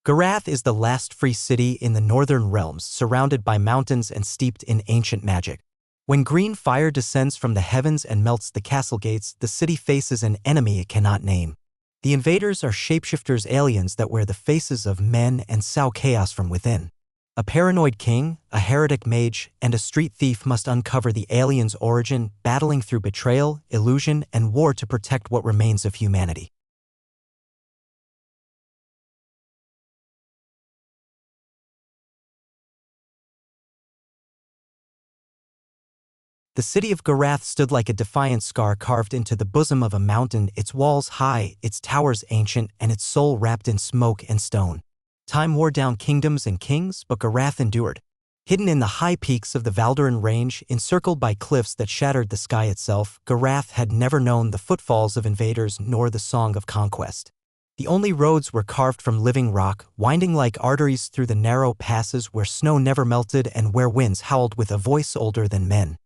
Gorrath is the last free city in the northern realms, surrounded by mountains and steeped in ancient magic. When green fire descends from the heavens and melts the castle gates, the city faces an enemy it cannot name. The invaders are shapeshifters, aliens that wear the faces of men and sow chaos from within. A paranoid king, a heretic mage, and a street thief must uncover the aliens' origin, battling through betrayal, illusion, and war to protect what remains of humanity. The city of Gorrath stood like a defiant scar carved into the bosom of a mountain, its walls high, its towers ancient, and its soul wrapped in smoke and stone. Time wore down kingdoms and kings, but Gorrath endured. Hidden in the high peaks of the Valdaran range, encircled by cliffs that shattered the sky itself, Gorrath had never known the footfalls of invaders nor the song of conquest. The only roads were carved from living rock, winding like arteries through the narrow passes where snow never melted and where winds howled with a voice older than men.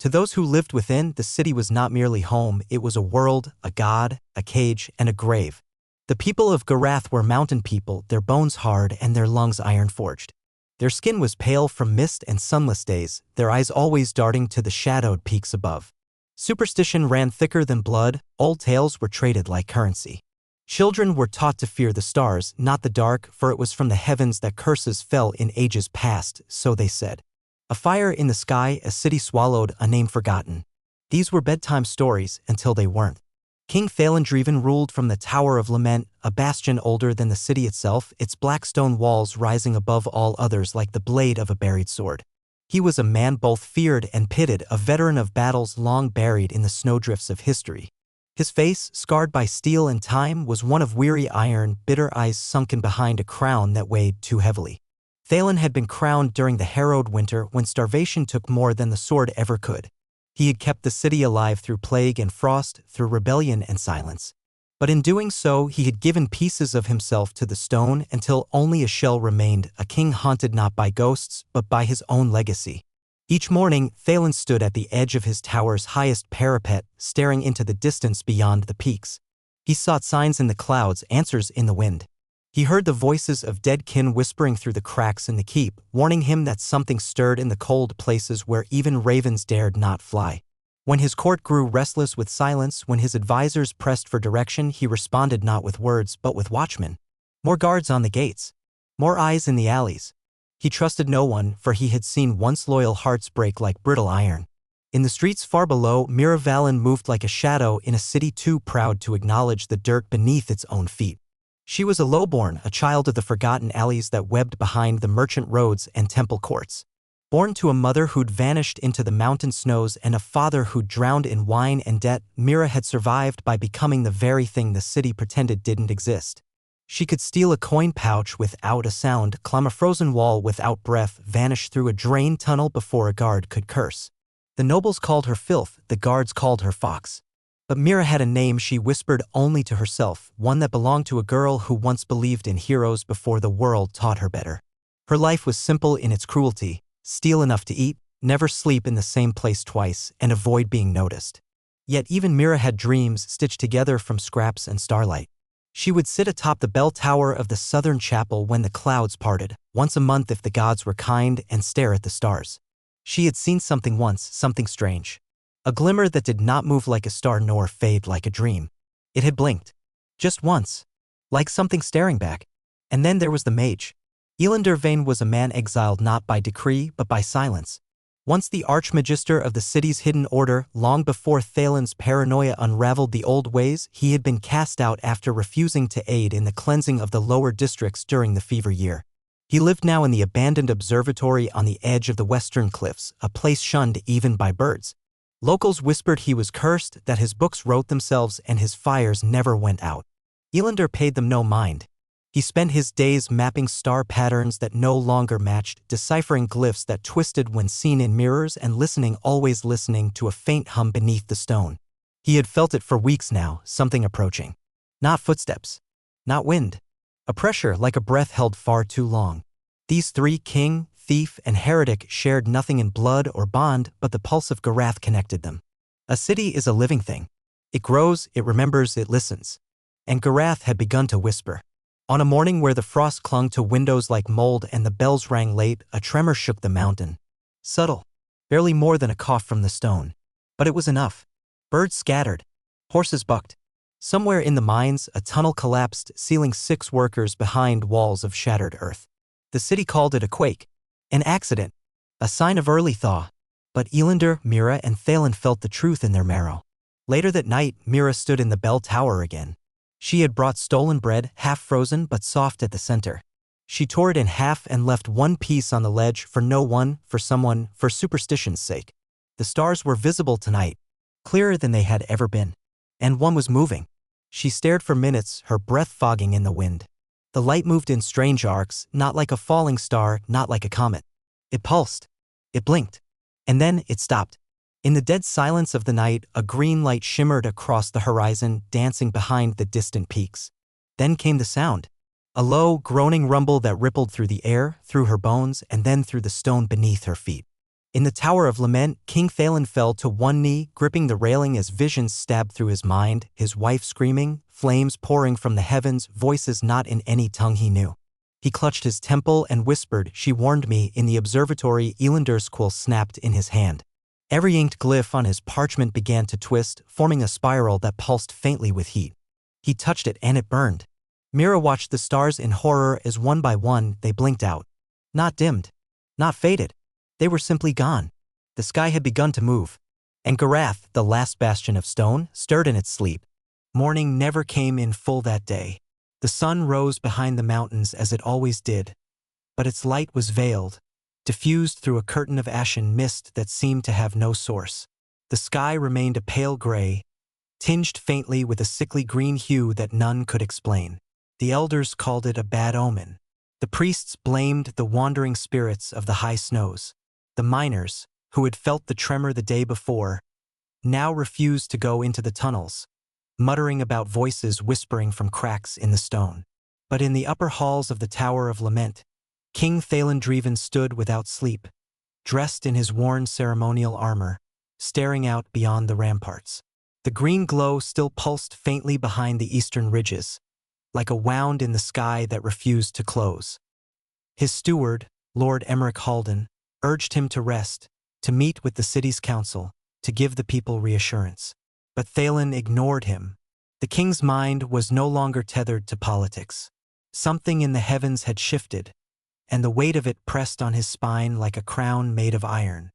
To those who lived within, the city was not merely home, it was a world, a god, a cage, and a grave. The people of Gorrath were mountain people, their bones hard and their lungs iron-forged. Their skin was pale from mist and sunless days, their eyes always darting to the shadowed peaks above. Superstition ran thicker than blood, old tales were traded like currency. Children were taught to fear the stars, not the dark, for it was from the heavens that curses fell in ages past, so they said. A fire in the sky, a city swallowed, a name forgotten. These were bedtime stories until they weren't. King Thalandreven ruled from the Tower of Lament, a bastion older than the city itself, its black stone walls rising above all others like the blade of a buried sword. He was a man both feared and pitied, a veteran of battles long buried in the snowdrifts of history. His face, scarred by steel and time, was one of weary iron, bitter eyes sunken behind a crown that weighed too heavily. Thalan had been crowned during the harrowed winter when starvation took more than the sword ever could. He had kept the city alive through plague and frost, through rebellion and silence. But in doing so, he had given pieces of himself to the stone until only a shell remained, a king haunted not by ghosts, but by his own legacy. Each morning, Thalan stood at the edge of his tower's highest parapet, staring into the distance beyond the peaks. He sought signs in the clouds, answers in the wind. He heard the voices of dead kin whispering through the cracks in the keep, warning him that something stirred in the cold places where even ravens dared not fly. When his court grew restless with silence, when his advisors pressed for direction, he responded not with words but with watchmen. More guards on the gates. More eyes in the alleys. He trusted no one, for he had seen once loyal hearts break like brittle iron. In the streets far below, Miravalon moved like a shadow in a city too proud to acknowledge the dirt beneath its own feet. She was a lowborn, a child of the forgotten alleys that webbed behind the merchant roads and temple courts. Born to a mother who'd vanished into the mountain snows and a father who'd drowned in wine and debt, Mira had survived by becoming the very thing the city pretended didn't exist. She could steal a coin pouch without a sound, climb a frozen wall without breath, vanish through a drain tunnel before a guard could curse. The nobles called her filth, the guards called her fox. But Mira had a name she whispered only to herself, one that belonged to a girl who once believed in heroes before the world taught her better. Her life was simple in its cruelty: steal enough to eat, never sleep in the same place twice, and avoid being noticed. Yet even Mira had dreams stitched together from scraps and starlight. She would sit atop the bell tower of the southern chapel when the clouds parted, once a month if the gods were kind, and stare at the stars. She had seen something once, something strange. A glimmer that did not move like a star nor fade like a dream. It had blinked. Just once. Like something staring back. And then there was the mage. Elandervane was a man exiled not by decree but by silence. Once the archmagister of the city's hidden order, long before Thalan's paranoia unraveled the old ways, he had been cast out after refusing to aid in the cleansing of the lower districts during the fever year. He lived now in the abandoned observatory on the edge of the western cliffs, a place shunned even by birds. Locals whispered he was cursed, that his books wrote themselves and his fires never went out. Elander paid them no mind. He spent his days mapping star patterns that no longer matched, deciphering glyphs that twisted when seen in mirrors, and listening, always listening, to a faint hum beneath the stone. He had felt it for weeks now, something approaching. Not footsteps. Not wind. A pressure like a breath held far too long. These three, king, thief, and heretic, shared nothing in blood or bond, but the pulse of Gorrath connected them. A city is a living thing. It grows, it remembers, it listens. And Gorrath had begun to whisper. On a morning where the frost clung to windows like mold and the bells rang late, a tremor shook the mountain. Subtle, barely more than a cough from the stone. But it was enough. Birds scattered. Horses bucked. Somewhere in the mines, a tunnel collapsed, sealing 6 workers behind walls of shattered earth. The city called it a quake. An accident. A sign of early thaw. But Elander, Mira, and Thalen felt the truth in their marrow. Later that night, Mira stood in the bell tower again. She had brought stolen bread, half frozen but soft at the center. She tore it in half and left one piece on the ledge for no one, for someone, for superstition's sake. The stars were visible tonight, clearer than they had ever been. And one was moving. She stared for minutes, her breath fogging in the wind. The light moved in strange arcs, not like a falling star, not like a comet. It pulsed. It blinked. And then it stopped. In the dead silence of the night, a green light shimmered across the horizon, dancing behind the distant peaks. Then came the sound. A low, groaning rumble that rippled through the air, through her bones, and then through the stone beneath her feet. In the Tower of Lament, King Thalen fell to one knee, gripping the railing as visions stabbed through his mind, his wife screaming, flames pouring from the heavens, voices not in any tongue he knew. He clutched his temple and whispered, "She warned me." In the observatory, Elander's quill snapped in his hand. Every inked glyph on his parchment began to twist, forming a spiral that pulsed faintly with heat. He touched it and it burned. Mira watched the stars in horror as one by one they blinked out. Not dimmed. Not faded. They were simply gone. The sky had begun to move. And Gorrath, the last bastion of stone, stirred in its sleep. Morning never came in full that day. The sun rose behind the mountains as it always did. But its light was veiled, diffused through a curtain of ashen mist that seemed to have no source. The sky remained a pale gray, tinged faintly with a sickly green hue that none could explain. The elders called it a bad omen. The priests blamed the wandering spirits of the high snows. The miners, who had felt the tremor the day before, now refused to go into the tunnels, muttering about voices whispering from cracks in the stone. But in the upper halls of the Tower of Lament, King Thalen Dreven stood without sleep, dressed in his worn ceremonial armor, staring out beyond the ramparts. The green glow still pulsed faintly behind the eastern ridges, like a wound in the sky that refused to close. His steward, Lord Emmerich Halden, urged him to rest, to meet with the city's council, to give the people reassurance. But Thalen ignored him. The king's mind was no longer tethered to politics. Something in the heavens had shifted, and the weight of it pressed on his spine like a crown made of iron.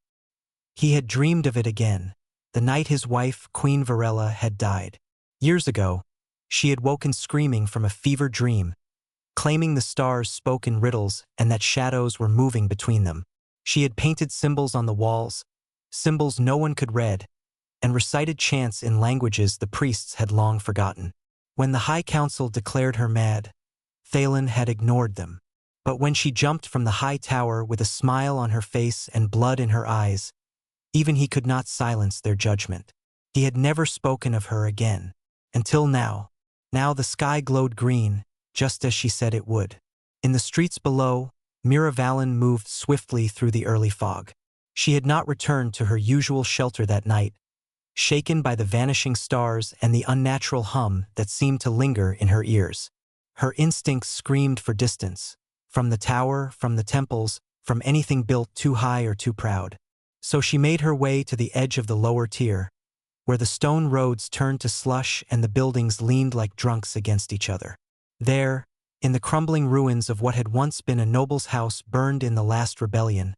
He had dreamed of it again, the night his wife, Queen Varela, had died. Years ago, she had woken screaming from a fevered dream, claiming the stars spoke in riddles and that shadows were moving between them. She had painted symbols on the walls, symbols no one could read, and recited chants in languages the priests had long forgotten. When the High Council declared her mad, Thalen had ignored them. But when she jumped from the high tower with a smile on her face and blood in her eyes, even he could not silence their judgment. He had never spoken of her again, until now. Now the sky glowed green, just as she said it would. In the streets below, Mira Valen moved swiftly through the early fog. She had not returned to her usual shelter that night, shaken by the vanishing stars and the unnatural hum that seemed to linger in her ears. Her instincts screamed for distance, from the tower, from the temples, from anything built too high or too proud. So she made her way to the edge of the lower tier, where the stone roads turned to slush and the buildings leaned like drunks against each other. There, in the crumbling ruins of what had once been a noble's house burned in the last rebellion,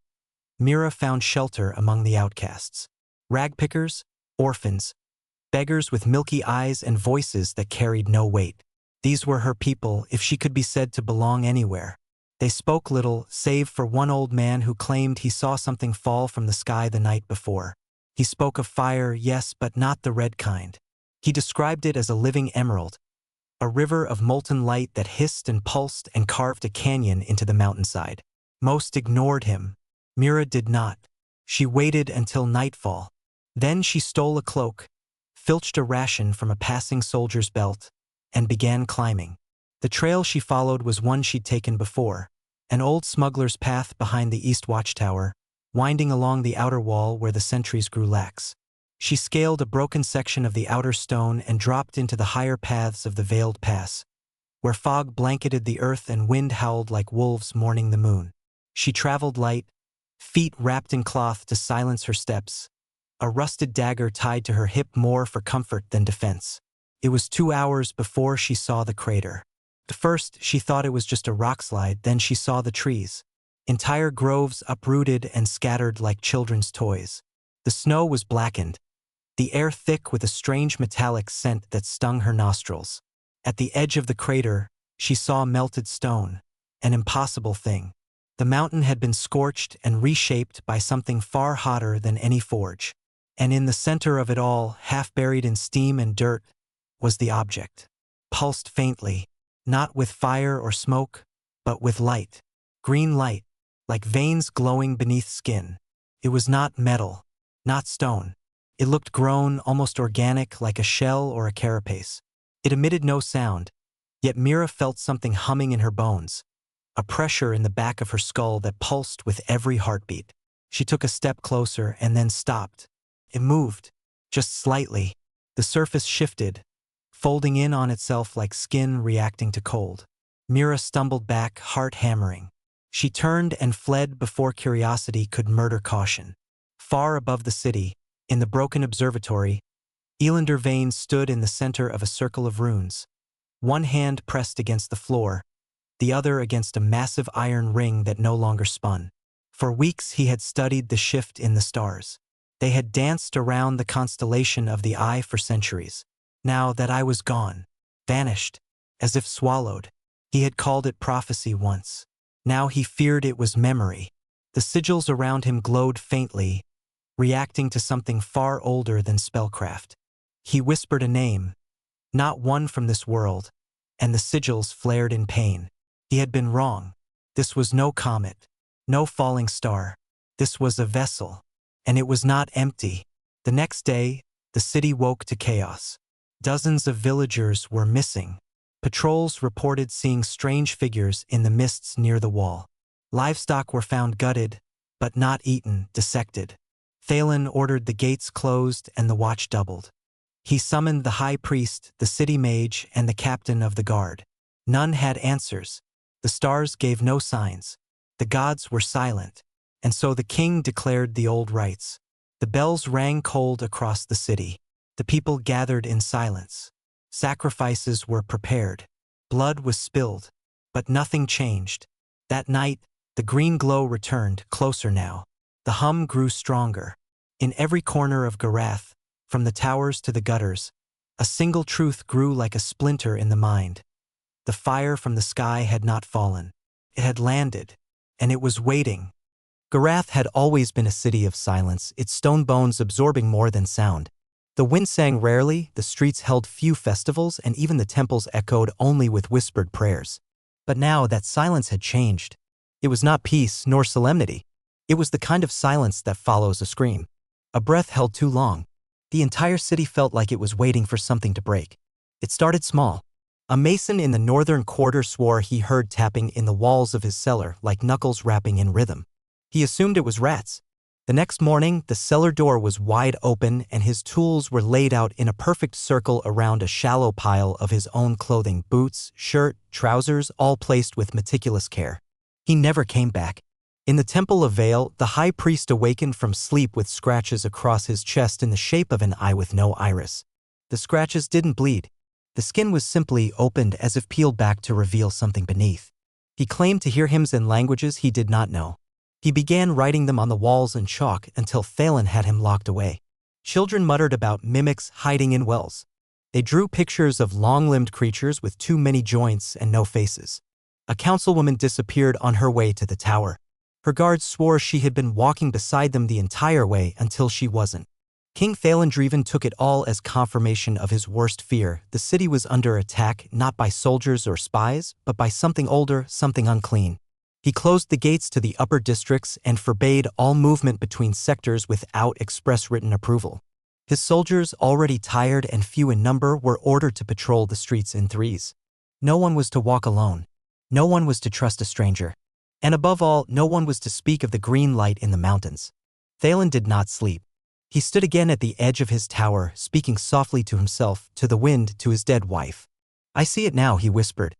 Mira found shelter among the outcasts. Ragpickers, orphans, beggars with milky eyes and voices that carried no weight. These were her people, if she could be said to belong anywhere. They spoke little, save for one old man who claimed he saw something fall from the sky the night before. He spoke of fire, yes, but not the red kind. He described it as a living emerald, a river of molten light that hissed and pulsed and carved a canyon into the mountainside. Most ignored him. Mira did not. She waited until nightfall. Then she stole a cloak, filched a ration from a passing soldier's belt, and began climbing. The trail she followed was one she'd taken before, an old smuggler's path behind the east watchtower, winding along the outer wall where the sentries grew lax. She scaled a broken section of the outer stone and dropped into the higher paths of the veiled pass, where fog blanketed the earth and wind howled like wolves mourning the moon. She traveled light, feet wrapped in cloth to silence her steps, a rusted dagger tied to her hip more for comfort than defense. It was 2 hours before she saw the crater. At first, she thought it was just a rockslide, then she saw the trees. Entire groves uprooted and scattered like children's toys. The snow was blackened, the air thick with a strange metallic scent that stung her nostrils. At the edge of the crater, she saw melted stone, an impossible thing. The mountain had been scorched and reshaped by something far hotter than any forge. And in the center of it all, half buried in steam and dirt, was the object. Pulsed faintly, not with fire or smoke, but with light. Green light, like veins glowing beneath skin. It was not metal, not stone. It looked grown, almost organic, like a shell or a carapace. It emitted no sound, yet Mira felt something humming in her bones, a pressure in the back of her skull that pulsed with every heartbeat. She took a step closer and then stopped. It moved, just slightly. The surface shifted, folding in on itself like skin reacting to cold. Mira stumbled back, heart hammering. She turned and fled before curiosity could murder caution. Far above the city, in the broken observatory, Elander Vane stood in the center of a circle of runes. One hand pressed against the floor, the other against a massive iron ring that no longer spun. For weeks he had studied the shift in the stars. They had danced around the constellation of the Eye for centuries. Now that eye was gone, vanished, as if swallowed. He had called it prophecy once. Now he feared it was memory. The sigils around him glowed faintly, reacting to something far older than spellcraft. He whispered a name, not one from this world, and the sigils flared in pain. He had been wrong. This was no comet, no falling star. This was a vessel, and it was not empty. The next day, the city woke to chaos. Dozens of villagers were missing. Patrols reported seeing strange figures in the mists near the wall. Livestock were found gutted, but not eaten, dissected. Thalen ordered the gates closed and the watch doubled. He summoned the high priest, the city mage, and the captain of the guard. None had answers. The stars gave no signs. The gods were silent. And so the king declared the old rites. The bells rang cold across the city. The people gathered in silence. Sacrifices were prepared. Blood was spilled. But nothing changed. That night, the green glow returned, closer now. The hum grew stronger. In every corner of Gorrath, from the towers to the gutters, a single truth grew like a splinter in the mind. The fire from the sky had not fallen. It had landed, and it was waiting. Gorrath had always been a city of silence, its stone bones absorbing more than sound. The wind sang rarely, the streets held few festivals, and even the temples echoed only with whispered prayers. But now that silence had changed. It was not peace nor solemnity. It was the kind of silence that follows a scream. A breath held too long. The entire city felt like it was waiting for something to break. It started small. A mason in the northern quarter swore he heard tapping in the walls of his cellar like knuckles rapping in rhythm. He assumed it was rats. The next morning, the cellar door was wide open and his tools were laid out in a perfect circle around a shallow pile of his own clothing, boots, shirt, trousers, all placed with meticulous care. He never came back. In the Temple of Vale, the high priest awakened from sleep with scratches across his chest in the shape of an eye with no iris. The scratches didn't bleed. The skin was simply opened as if peeled back to reveal something beneath. He claimed to hear hymns in languages he did not know. He began writing them on the walls in chalk until Thalen had him locked away. Children muttered about mimics hiding in wells. They drew pictures of long-limbed creatures with too many joints and no faces. A councilwoman disappeared on her way to the tower. Her guards swore she had been walking beside them the entire way until she wasn't. King Thalandreven took it all as confirmation of his worst fear. The city was under attack not by soldiers or spies, but by something older, something unclean. He closed the gates to the upper districts and forbade all movement between sectors without express written approval. His soldiers, already tired and few in number, were ordered to patrol the streets in threes. No one was to walk alone. No one was to trust a stranger. And above all, no one was to speak of the green light in the mountains. Thalen did not sleep. He stood again at the edge of his tower, speaking softly to himself, to the wind, to his dead wife. "I see it now," he whispered.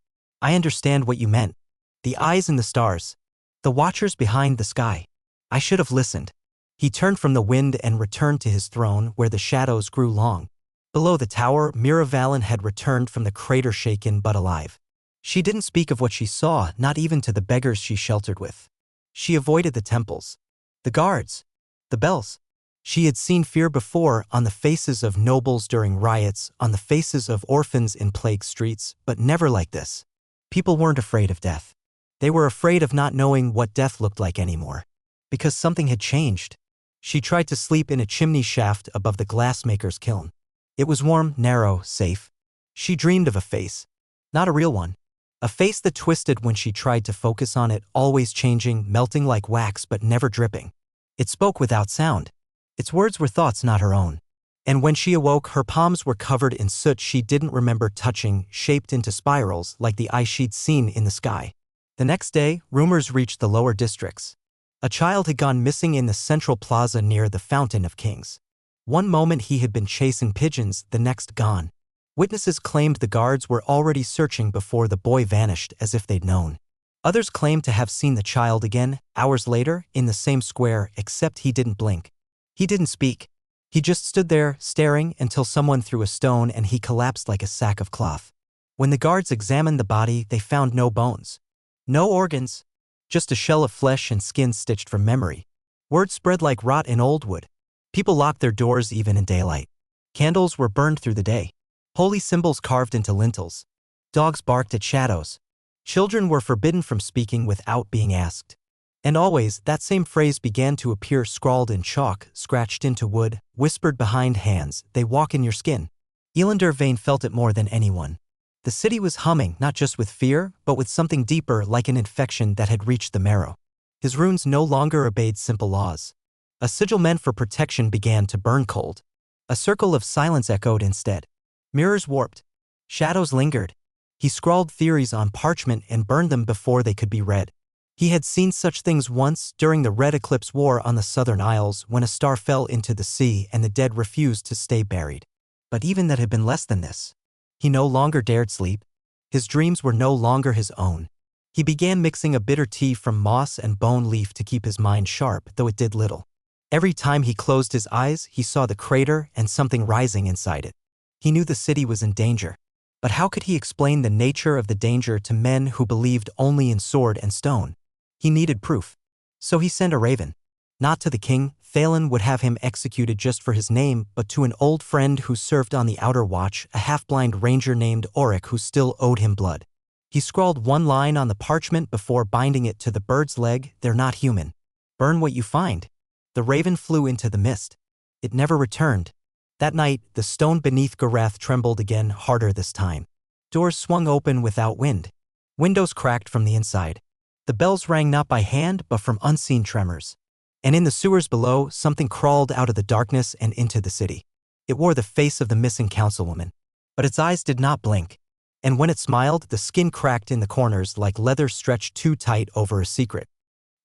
I understand what you meant. The eyes in the stars. The watchers behind the sky. I should have listened. He turned from the wind and returned to his throne where the shadows grew long. Below the tower, Miravalon had returned from the crater shaken but alive. She didn't speak of what she saw, not even to the beggars she sheltered with. She avoided the temples, the guards, the bells. She had seen fear before on the faces of nobles during riots, on the faces of orphans in plague streets, but never like this. People weren't afraid of death. They were afraid of not knowing what death looked like anymore. Because something had changed. She tried to sleep in a chimney shaft above the glassmaker's kiln. It was warm, narrow, safe. She dreamed of a face. Not a real one. A face that twisted when she tried to focus on it, always changing, melting like wax but never dripping. It spoke without sound. Its words were thoughts not her own. And when she awoke, her palms were covered in soot she didn't remember touching, shaped into spirals like the ice she'd seen in the sky. The next day, rumors reached the lower districts. A child had gone missing in the central plaza near the Fountain of Kings. One moment he had been chasing pigeons, the next gone. Witnesses claimed the guards were already searching before the boy vanished as if they'd known. Others claimed to have seen the child again, hours later, in the same square, except he didn't blink. He didn't speak. He just stood there, staring, until someone threw a stone and he collapsed like a sack of cloth. When the guards examined the body, they found no bones. No organs. Just a shell of flesh and skin stitched from memory. Word spread like rot in old wood. People locked their doors even in daylight. Candles were burned through the day. Holy symbols carved into lintels. Dogs barked at shadows. Children were forbidden from speaking without being asked. And always, that same phrase began to appear scrawled in chalk, scratched into wood, whispered behind hands, "They walk in your skin." Elander Vane felt it more than anyone. The city was humming, not just with fear, but with something deeper like an infection that had reached the marrow. His runes no longer obeyed simple laws. A sigil meant for protection began to burn cold. A circle of silence echoed instead. Mirrors warped. Shadows lingered. He scrawled theories on parchment and burned them before they could be read. He had seen such things once during the Red Eclipse War on the Southern Isles when a star fell into the sea and the dead refused to stay buried. But even that had been less than this. He no longer dared sleep. His dreams were no longer his own. He began mixing a bitter tea from moss and bone leaf to keep his mind sharp, though it did little. Every time he closed his eyes, he saw the crater and something rising inside it. He knew the city was in danger. But how could he explain the nature of the danger to men who believed only in sword and stone? He needed proof. So he sent a raven. Not to the king, Thalen would have him executed just for his name, but to an old friend who served on the outer watch, a half-blind ranger named Auric who still owed him blood. He scrawled one line on the parchment before binding it to the bird's leg, "They're not human. Burn what you find." The raven flew into the mist. It never returned. That night, the stone beneath Gorrath trembled again, harder this time. Doors swung open without wind. Windows cracked from the inside. The bells rang not by hand, but from unseen tremors. And in the sewers below, something crawled out of the darkness and into the city. It wore the face of the missing councilwoman. But its eyes did not blink. And when it smiled, the skin cracked in the corners like leather stretched too tight over a secret.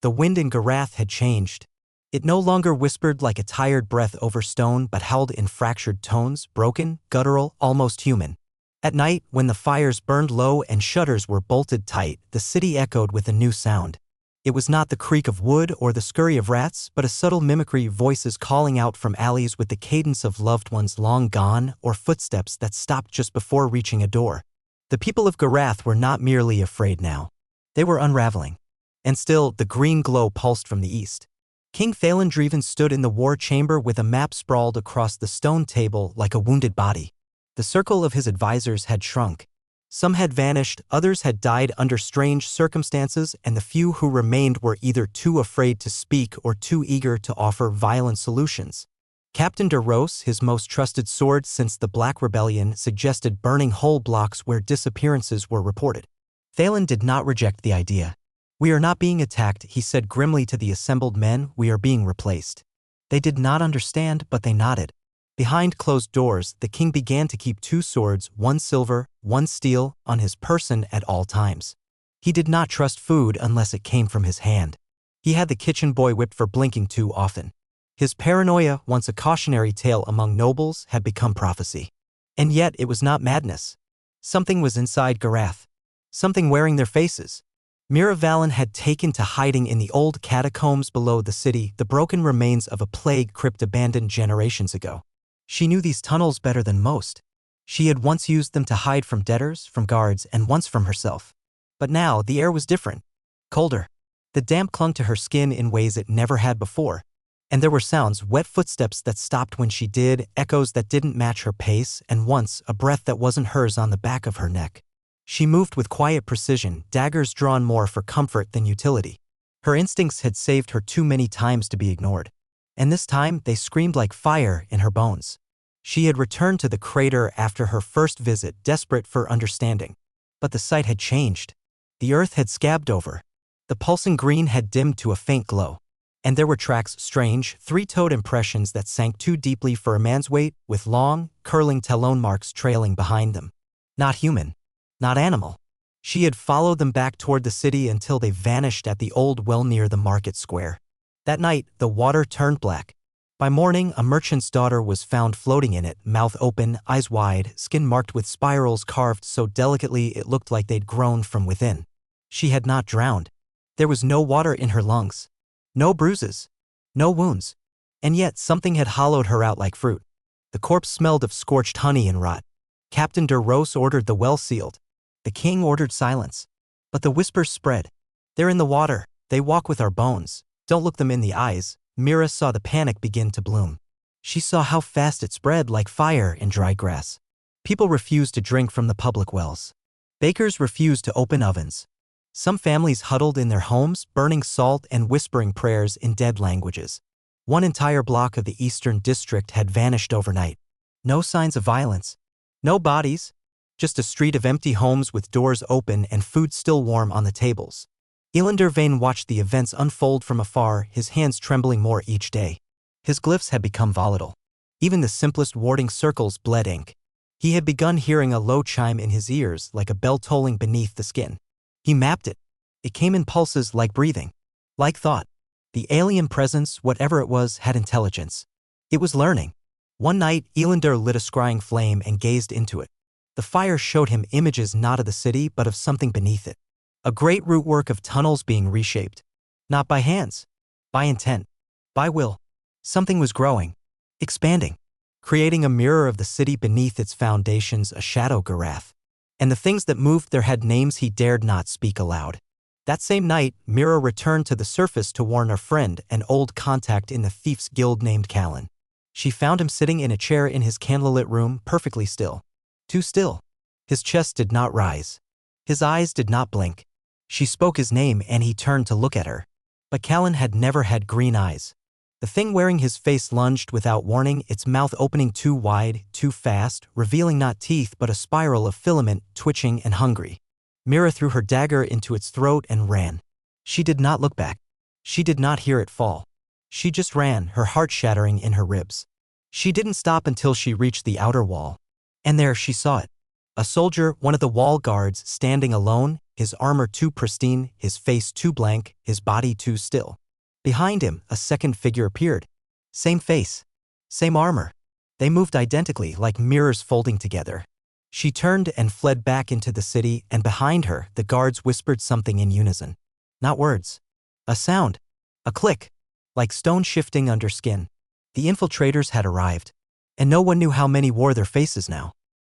The wind in Gorrath had changed. It no longer whispered like a tired breath over stone, but howled in fractured tones, broken, guttural, almost human. At night, when the fires burned low and shutters were bolted tight, the city echoed with a new sound. It was not the creak of wood or the scurry of rats, but a subtle mimicry, voices calling out from alleys with the cadence of loved ones long gone or footsteps that stopped just before reaching a door. The people of Gorrath were not merely afraid now. They were unraveling. And still, the green glow pulsed from the east. King Thalen Dreven stood in the war chamber with a map sprawled across the stone table like a wounded body. The circle of his advisors had shrunk. Some had vanished, others had died under strange circumstances, and the few who remained were either too afraid to speak or too eager to offer violent solutions. Captain de Rose, his most trusted sword since the Black Rebellion, suggested burning whole blocks where disappearances were reported. Thalen did not reject the idea. "We are not being attacked," he said grimly to the assembled men, "we are being replaced." They did not understand, but they nodded. Behind closed doors, the king began to keep 2 swords, one silver, one steel, on his person at all times. He did not trust food unless it came from his hand. He had the kitchen boy whipped for blinking too often. His paranoia, once a cautionary tale among nobles, had become prophecy. And yet it was not madness. Something was inside Gorrath. something wearing their faces. Mira Valen had taken to hiding in the old catacombs below the city, the broken remains of a plague crypt abandoned generations ago. She knew these tunnels better than most. She had once used them to hide from debtors, from guards, and once from herself. But now the air was different. Colder. The damp clung to her skin in ways it never had before. And there were sounds, wet footsteps that stopped when she did, echoes that didn't match her pace, and once, a breath that wasn't hers on the back of her neck. She moved with quiet precision, daggers drawn more for comfort than utility. Her instincts had saved her too many times to be ignored. And this time, they screamed like fire in her bones. She had returned to the crater after her first visit, desperate for understanding. But the site had changed. The earth had scabbed over. The pulsing green had dimmed to a faint glow. And there were tracks, strange, three-toed impressions that sank too deeply for a man's weight, with long, curling talon marks trailing behind them. Not human. Not animal. She had followed them back toward the city until they vanished at the old well near the market square. That night, the water turned black. By morning, a merchant's daughter was found floating in it, mouth open, eyes wide, skin marked with spirals carved so delicately it looked like they'd grown from within. She had not drowned. There was no water in her lungs. No bruises. No wounds. And yet something had hollowed her out like fruit. The corpse smelled of scorched honey and rot. Captain de Rose ordered the well sealed. The king ordered silence. But the whispers spread. They're in the water. They walk with our bones. Don't look them in the eyes. Mira saw the panic begin to bloom. She saw how fast it spread like fire in dry grass. People refused to drink from the public wells. Bakers refused to open ovens. Some families huddled in their homes, burning salt and whispering prayers in dead languages. One entire block of the eastern district had vanished overnight. No signs of violence. No bodies. Just a street of empty homes with doors open and food still warm on the tables. Elander Vane watched the events unfold from afar, his hands trembling more each day. His glyphs had become volatile. Even the simplest warding circles bled ink. He had begun hearing a low chime in his ears, like a bell tolling beneath the skin. He mapped it. It came in pulses like breathing. Like thought. The alien presence, whatever it was, had intelligence. It was learning. One night, Elander lit a scrying flame and gazed into it. The fire showed him images not of the city but of something beneath it. A great rootwork of tunnels being reshaped. Not by hands. By intent. By will. Something was growing. Expanding. Creating a mirror of the city beneath its foundations, a shadow Gorrath. And the things that moved there had names he dared not speak aloud. That same night, Mira returned to the surface to warn a friend, an old contact in the Thieves' Guild named Callan. She found him sitting in a chair in his candlelit room, perfectly still. Too still. His chest did not rise. His eyes did not blink. She spoke his name and he turned to look at her. But Callan had never had green eyes. The thing wearing his face lunged without warning, its mouth opening too wide, too fast, revealing not teeth but a spiral of filament, twitching and hungry. Mira threw her dagger into its throat and ran. She did not look back. She did not hear it fall. She just ran, her heart shattering in her ribs. She didn't stop until she reached the outer wall. And there she saw it. A soldier, one of the wall guards, standing alone, his armor too pristine, his face too blank, his body too still. Behind him, a second figure appeared. Same face. Same armor. They moved identically, like mirrors folding together. She turned and fled back into the city, and behind her, the guards whispered something in unison. Not words. A sound. A click. Like stone shifting under skin. The infiltrators had arrived. And no one knew how many wore their faces now.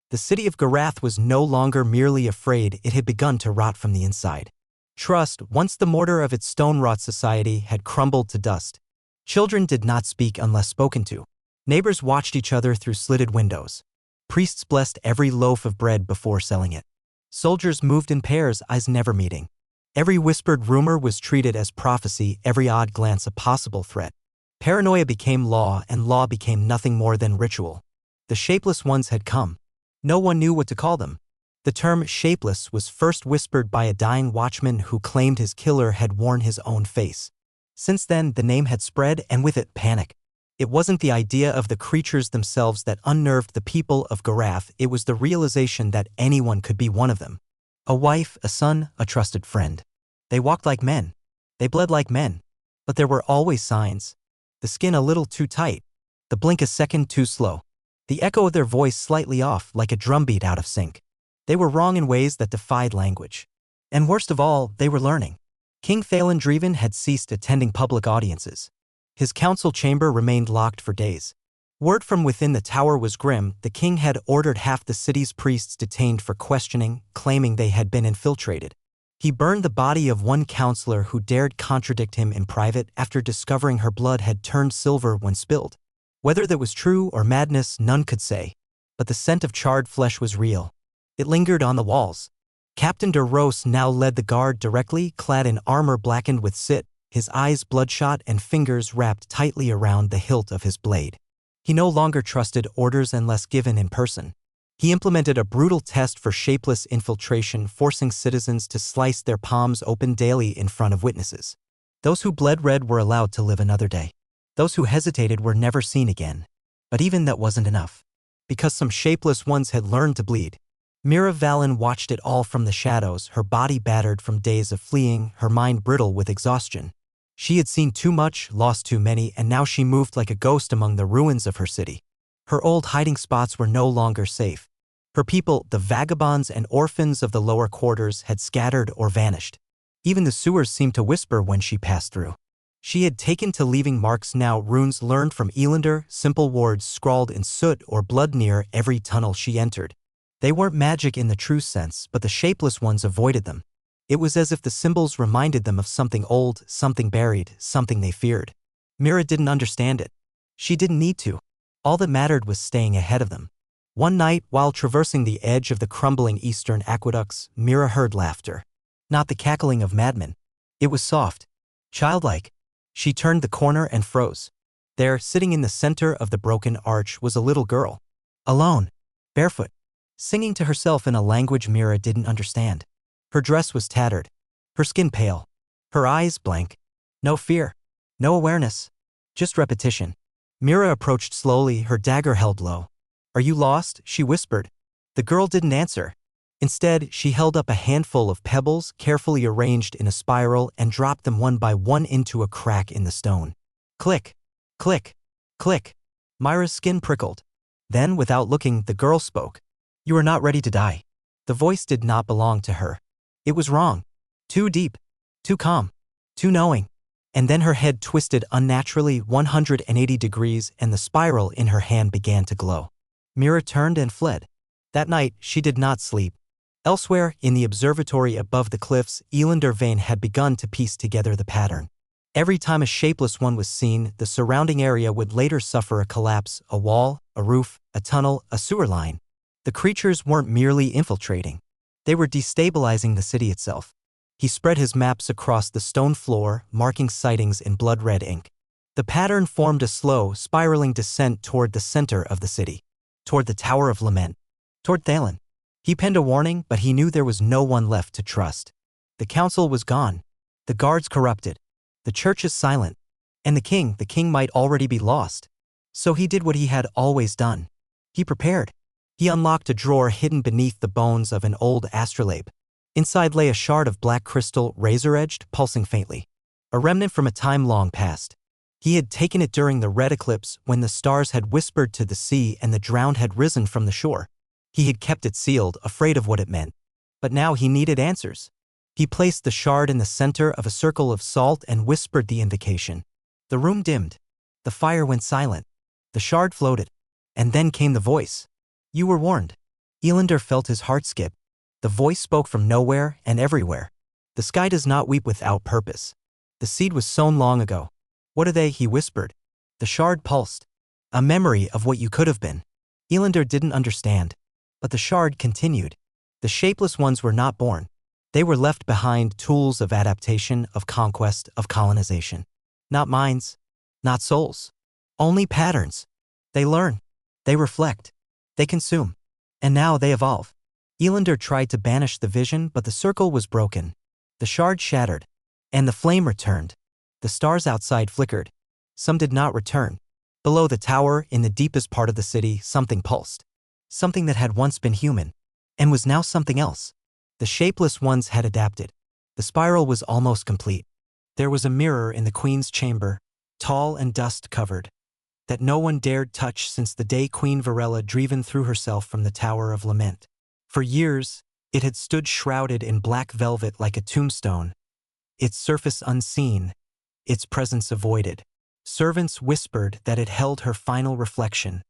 The city of Gorrath was no longer merely afraid, it had begun to rot from the inside. Trust, once the mortar of its stone-wrought society, had crumbled to dust. Children did not speak unless spoken to. Neighbors watched each other through slitted windows. Priests blessed every loaf of bread before selling it. Soldiers moved in pairs, eyes never meeting. Every whispered rumor was treated as prophecy, every odd glance a possible threat. Paranoia became law, and law became nothing more than ritual. The shapeless ones had come. No one knew what to call them. The term shapeless was first whispered by a dying watchman who claimed his killer had worn his own face. Since then, the name had spread, and with it, panic. It wasn't the idea of the creatures themselves that unnerved the people of Gorrath, it was the realization that anyone could be one of them. A wife, a son, a trusted friend. They walked like men. They bled like men. But there were always signs. The skin a little too tight. The blink a second too slow. The echo of their voice slightly off, like a drumbeat out of sync. They were wrong in ways that defied language. And worst of all, they were learning. King Thalen had ceased attending public audiences. His council chamber remained locked for days. Word from within the tower was grim. The king had ordered half the city's priests detained for questioning, claiming they had been infiltrated. He burned the body of one counselor who dared contradict him in private after discovering her blood had turned silver when spilled. Whether that was true or madness, none could say. But the scent of charred flesh was real. It lingered on the walls. Captain de Rose now led the guard directly, clad in armor blackened with soot, his eyes bloodshot and fingers wrapped tightly around the hilt of his blade. He no longer trusted orders unless given in person. He implemented a brutal test for shapeless infiltration, forcing citizens to slice their palms open daily in front of witnesses. Those who bled red were allowed to live another day. Those who hesitated were never seen again. But even that wasn't enough. Because some shapeless ones had learned to bleed. Mira Valen watched it all from the shadows, her body battered from days of fleeing, her mind brittle with exhaustion. She had seen too much, lost too many, and now she moved like a ghost among the ruins of her city. Her old hiding spots were no longer safe. Her people, the vagabonds and orphans of the lower quarters, had scattered or vanished. Even the sewers seemed to whisper when she passed through. She had taken to leaving marks now, runes learned from Elander, simple words scrawled in soot or blood near every tunnel she entered. They weren't magic in the true sense, but the shapeless ones avoided them. It was as if the symbols reminded them of something old, something buried, something they feared. Mira didn't understand it. She didn't need to. All that mattered was staying ahead of them. One night, while traversing the edge of the crumbling eastern aqueducts, Mira heard laughter. Not the cackling of madmen. It was soft, childlike. She turned the corner and froze. There, sitting in the center of the broken arch, was a little girl. Alone. Barefoot. Singing to herself in a language Mira didn't understand. Her dress was tattered. Her skin pale. Her eyes blank. No fear. No awareness. Just repetition. Mira approached slowly, her dagger held low. "Are you lost?" she whispered. The girl didn't answer. Instead, she held up a handful of pebbles, carefully arranged in a spiral, and dropped them one by one into a crack in the stone. Click. Click. Click. Mira's skin prickled. Then, without looking, the girl spoke. "You are not ready to die." The voice did not belong to her. It was wrong. Too deep. Too calm. Too knowing. And then her head twisted unnaturally 180 degrees and the spiral in her hand began to glow. Mira turned and fled. That night, she did not sleep. Elsewhere, in the observatory above the cliffs, Elander Vane had begun to piece together the pattern. Every time a shapeless one was seen, the surrounding area would later suffer a collapse, a wall, a roof, a tunnel, a sewer line. The creatures weren't merely infiltrating. They were destabilizing the city itself. He spread his maps across the stone floor, marking sightings in blood-red ink. The pattern formed a slow, spiraling descent toward the center of the city. Toward the Tower of Lament. Toward Thalen. He penned a warning, but he knew there was no one left to trust. The council was gone. The guards corrupted. The churches silent. And the king might already be lost. So he did what he had always done. He prepared. He unlocked a drawer hidden beneath the bones of an old astrolabe. Inside lay a shard of black crystal, razor-edged, pulsing faintly. A remnant from a time long past. He had taken it during the red eclipse when the stars had whispered to the sea and the drowned had risen from the shore. He had kept it sealed, afraid of what it meant. But now he needed answers. He placed the shard in the center of a circle of salt and whispered the invocation. The room dimmed. The fire went silent. The shard floated. And then came the voice. "You were warned." Elander felt his heart skip. The voice spoke from nowhere and everywhere. "The sky does not weep without purpose. The seed was sown long ago." "What are they?" he whispered. The shard pulsed. "A memory of what you could have been." Elander didn't understand. But the shard continued. The shapeless ones were not born. They were left behind, tools of adaptation, of conquest, of colonization. Not minds. Not souls. Only patterns. They learn. They reflect. They consume. And now they evolve. Elander tried to banish the vision, but the circle was broken. The shard shattered. And the flame returned. The stars outside flickered. Some did not return. Below the tower, in the deepest part of the city, something pulsed. Something that had once been human. And was now something else. The shapeless ones had adapted. The spiral was almost complete. There was a mirror in the queen's chamber, tall and dust-covered, that no one dared touch since the day Queen Varela driven threw herself from the Tower of Lament. For years, it had stood shrouded in black velvet like a tombstone, its surface unseen, its presence avoided. Servants whispered that it held her final reflection,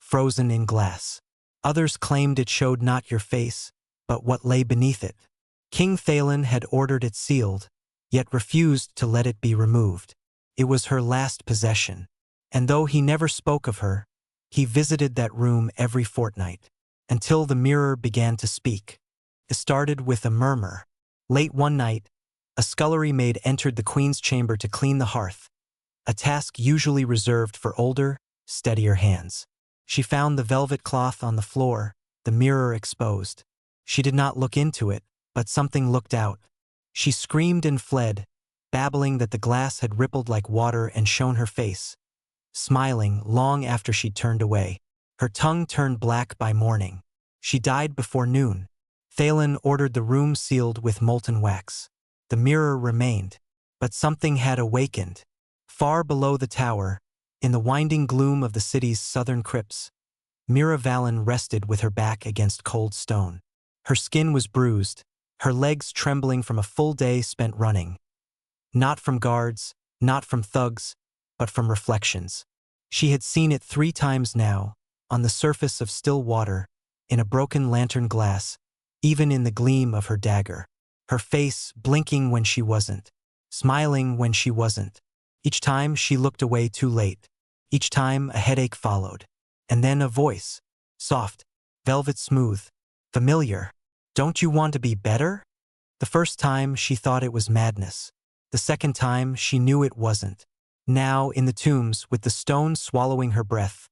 frozen in glass. Others claimed it showed not your face, but what lay beneath it. King Thalen had ordered it sealed, yet refused to let it be removed. It was her last possession. And though he never spoke of her, he visited that room every fortnight, until the mirror began to speak. It started with a murmur. Late one night, a scullery maid entered the queen's chamber to clean the hearth, a task usually reserved for older, steadier hands. She found the velvet cloth on the floor, the mirror exposed. She did not look into it, but something looked out. She screamed and fled, babbling that the glass had rippled like water and shown her face, smiling long after she'd turned away. Her tongue turned black by morning. She died before noon. Thalen ordered the room sealed with molten wax. The mirror remained, but something had awakened. Far below the tower, in the winding gloom of the city's southern crypts, Mira Valen rested with her back against cold stone. Her skin was bruised, her legs trembling from a full day spent running. Not from guards, not from thugs, but from reflections. She had seen it 3 times now, on the surface of still water, in a broken lantern glass, even in the gleam of her dagger. Her face blinking when she wasn't, smiling when she wasn't. Each time she looked away too late. Each time a headache followed. And then a voice, soft, velvet smooth, familiar. Don't you want to be better? The first time she thought it was madness. The second time she knew it wasn't. Now, in the tombs, with the stone swallowing her breath,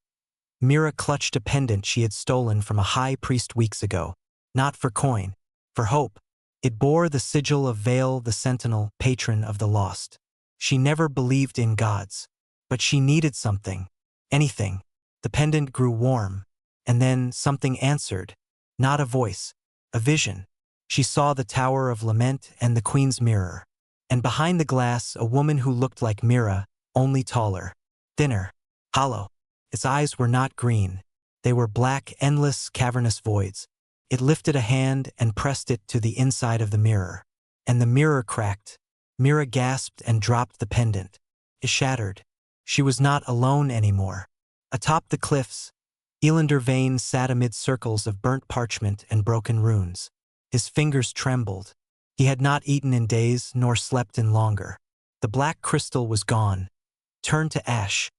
Mira clutched a pendant she had stolen from a high priest weeks ago. Not for coin, for hope. It bore the sigil of Vale the Sentinel, patron of the lost. She never believed in gods, but she needed something, anything. The pendant grew warm, and then something answered. Not a voice, a vision. She saw the Tower of Lament and the Queen's Mirror. And behind the glass, a woman who looked like Mira, only taller, thinner, hollow. Its eyes were not green. They were black, endless, cavernous voids. It lifted a hand and pressed it to the inside of the mirror. And the mirror cracked. Mira gasped and dropped the pendant. It shattered. She was not alone anymore. Atop the cliffs, Elander Vane sat amid circles of burnt parchment and broken runes. His fingers trembled. He had not eaten in days nor slept in longer. The black crystal was gone, turned to ash,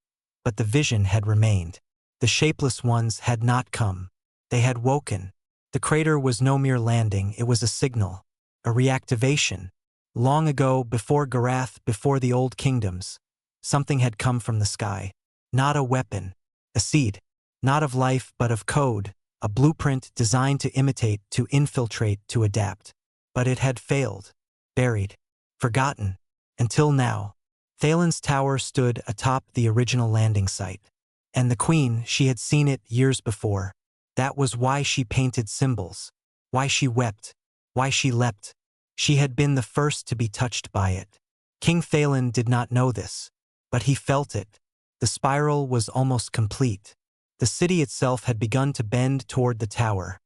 but the vision had remained. The shapeless ones had not come. They had woken. The crater was no mere landing, it was a signal, a reactivation. Long ago, before Gorrath, before the old kingdoms, something had come from the sky. Not a weapon, a seed, not of life but of code, a blueprint designed to imitate, to infiltrate, to adapt. But it had failed, buried, forgotten, until now. Thalen's tower stood atop the original landing site. And the queen, she had seen it years before. That was why she painted symbols, why she wept, why she leapt. She had been the first to be touched by it. King Thalen did not know this, but he felt it. The spiral was almost complete. The city itself had begun to bend toward the tower.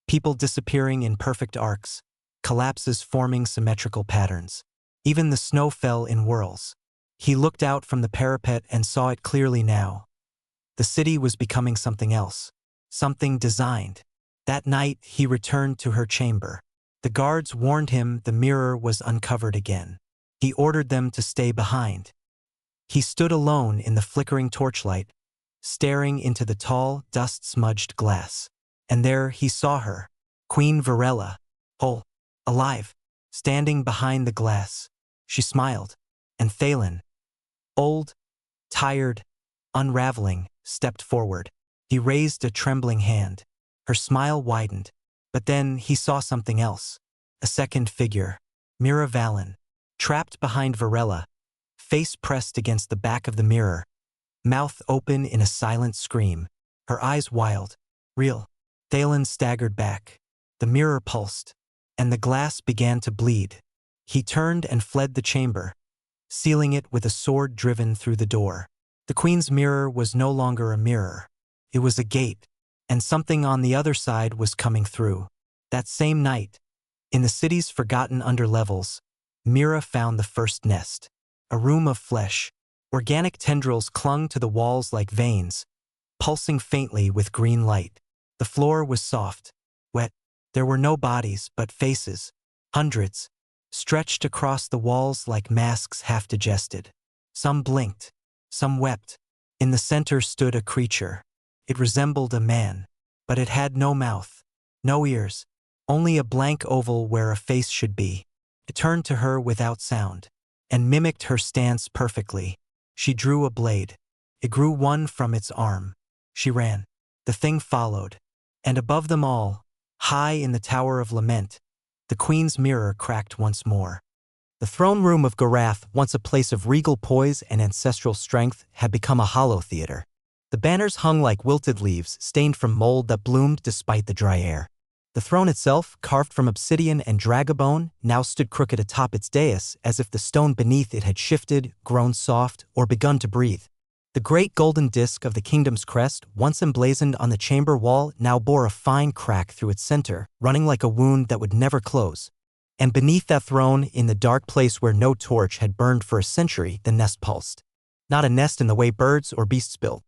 People disappearing in perfect arcs, collapses forming symmetrical patterns. Even the snow fell in whirls. He looked out from the parapet and saw it clearly now. The city was becoming something else, something designed. That night, he returned to her chamber. The guards warned him the mirror was uncovered again. He ordered them to stay behind. He stood alone in the flickering torchlight, staring into the tall, dust-smudged glass. And there he saw her, Queen Varela, whole, alive, standing behind the glass. She smiled, and Thalen, old, tired, unraveling, stepped forward. He raised a trembling hand. Her smile widened. But then he saw something else. A second figure, Mira Valen, trapped behind Varela, face pressed against the back of the mirror, mouth open in a silent scream, her eyes wild, real. Thalen staggered back. The mirror pulsed, and the glass began to bleed. He turned and fled the chamber, sealing it with a sword driven through the door. The queen's mirror was no longer a mirror. It was a gate, and something on the other side was coming through. That same night, in the city's forgotten underlevels, Mira found the first nest, a room of flesh. Organic tendrils clung to the walls like veins, pulsing faintly with green light. The floor was soft, wet. There were no bodies but faces, hundreds, stretched across the walls like masks half-digested. Some blinked, some wept. In the center stood a creature. It resembled a man, but it had no mouth, no ears, only a blank oval where a face should be. It turned to her without sound, and mimicked her stance perfectly. She drew a blade. It grew one from its arm. She ran. The thing followed. And above them all, high in the Tower of Lament, the Queen's mirror cracked once more. The throne room of Gorrath, once a place of regal poise and ancestral strength, had become a hollow theater. The banners hung like wilted leaves, stained from mold that bloomed despite the dry air. The throne itself, carved from obsidian and dragabone, now stood crooked atop its dais, as if the stone beneath it had shifted, grown soft, or begun to breathe. The great golden disk of the kingdom's crest, once emblazoned on the chamber wall, now bore a fine crack through its center, running like a wound that would never close. And beneath that throne, in the dark place where no torch had burned for a century, the nest pulsed. Not a nest in the way birds or beasts build.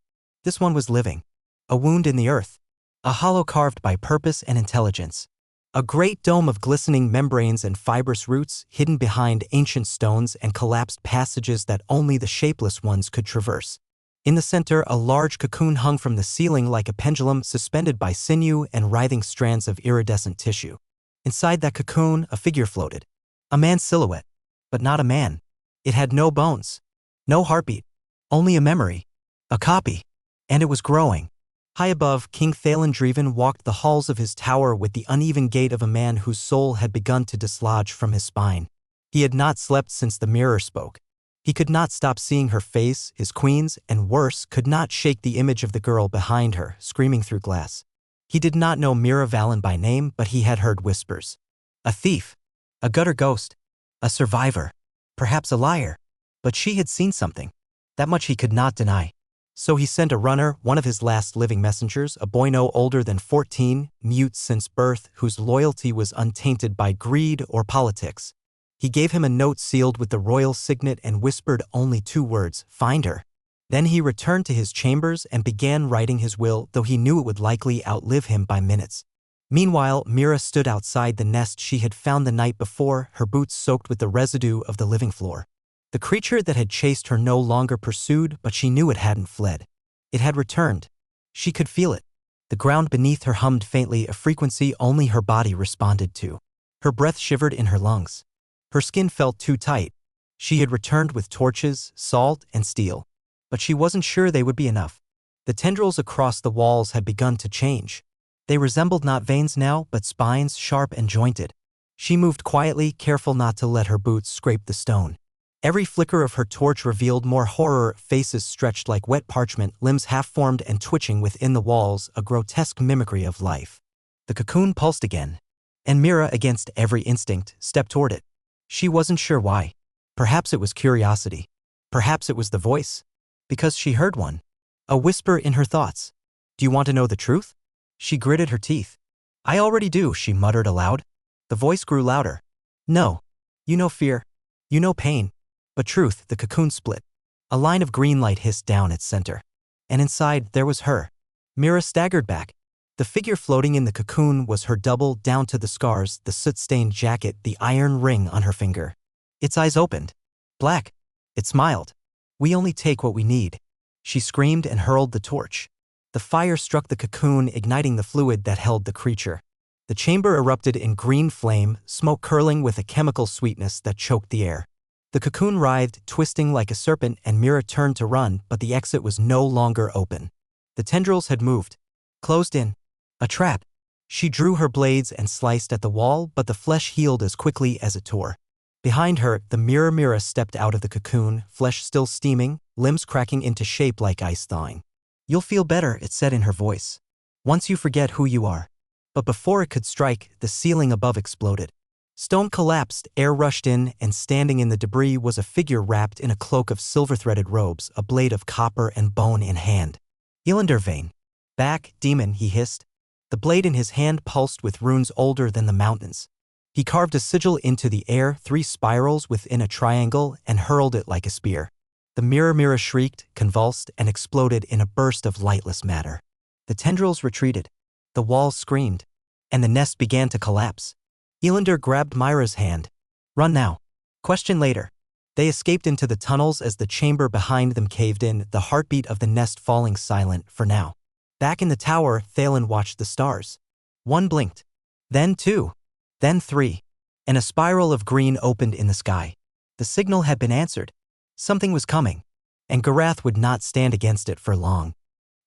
This one was living. A wound in the earth. A hollow carved by purpose and intelligence. A great dome of glistening membranes and fibrous roots, hidden behind ancient stones and collapsed passages that only the shapeless ones could traverse. In the center, a large cocoon hung from the ceiling like a pendulum, suspended by sinew and writhing strands of iridescent tissue. Inside that cocoon, a figure floated. A man's silhouette. But not a man. It had no bones. No heartbeat. Only a memory. A copy. And it was growing. High above, King Thalandreven walked the halls of his tower with the uneven gait of a man whose soul had begun to dislodge from his spine. He had not slept since the mirror spoke. He could not stop seeing her face, his queen's, and worse, could not shake the image of the girl behind her, screaming through glass. He did not know Mira Valen by name, but he had heard whispers. A thief. A gutter ghost. A survivor. Perhaps a liar. But she had seen something. That much he could not deny. So he sent a runner, one of his last living messengers, a boy no older than 14, mute since birth, whose loyalty was untainted by greed or politics. He gave him a note sealed with the royal signet and whispered only 2 words, "Find her." Then he returned to his chambers and began writing his will, though he knew it would likely outlive him by minutes. Meanwhile, Mira stood outside the nest she had found the night before, her boots soaked with the residue of the living floor. The creature that had chased her no longer pursued, but she knew it hadn't fled. It had returned. She could feel it. The ground beneath her hummed faintly, a frequency only her body responded to. Her breath shivered in her lungs. Her skin felt too tight. She had returned with torches, salt, and steel. But she wasn't sure they would be enough. The tendrils across the walls had begun to change. They resembled not veins now, but spines, sharp and jointed. She moved quietly, careful not to let her boots scrape the stone. Every flicker of her torch revealed more horror, faces stretched like wet parchment, limbs half-formed and twitching within the walls, a grotesque mimicry of life. The cocoon pulsed again, and Mira, against every instinct, stepped toward it. She wasn't sure why. Perhaps it was curiosity. Perhaps it was the voice. Because she heard one. A whisper in her thoughts. "Do you want to know the truth?" She gritted her teeth. "I already do," she muttered aloud. The voice grew louder. "No. You know fear. You know pain. But truth." The cocoon split. A line of green light hissed down its center. And inside, there was her. Mira staggered back. The figure floating in the cocoon was her double, down to the scars, the soot-stained jacket, the iron ring on her finger. Its eyes opened. Black. It smiled. "We only take what we need." She screamed and hurled the torch. The fire struck the cocoon, igniting the fluid that held the creature. The chamber erupted in green flame, smoke curling with a chemical sweetness that choked the air. The cocoon writhed, twisting like a serpent, and Mira turned to run, but the exit was no longer open. The tendrils had moved. Closed in. A trap. She drew her blades and sliced at the wall, but the flesh healed as quickly as it tore. Behind her, the mirror Mira stepped out of the cocoon, flesh still steaming, limbs cracking into shape like ice thawing. "You'll feel better," it said in her voice. "Once you forget who you are." But before it could strike, the ceiling above exploded. Stone collapsed, air rushed in, and standing in the debris was a figure wrapped in a cloak of silver-threaded robes, a blade of copper and bone in hand. Ilandervain. Back, demon, he hissed. The blade in his hand pulsed with runes older than the mountains. He carved a sigil into the air, 3 spirals within a triangle, and hurled it like a spear. The mirror shrieked, convulsed, and exploded in a burst of lightless matter. The tendrils retreated. The walls screamed. And the nest began to collapse. Elander grabbed Myra's hand. Run now. Question later. They escaped into the tunnels as the chamber behind them caved in, the heartbeat of the nest falling silent for now. Back in the tower, Thalen watched the stars. 1 blinked. Then 2. Then 3. And a spiral of green opened in the sky. The signal had been answered. Something was coming. And Gorrath would not stand against it for long.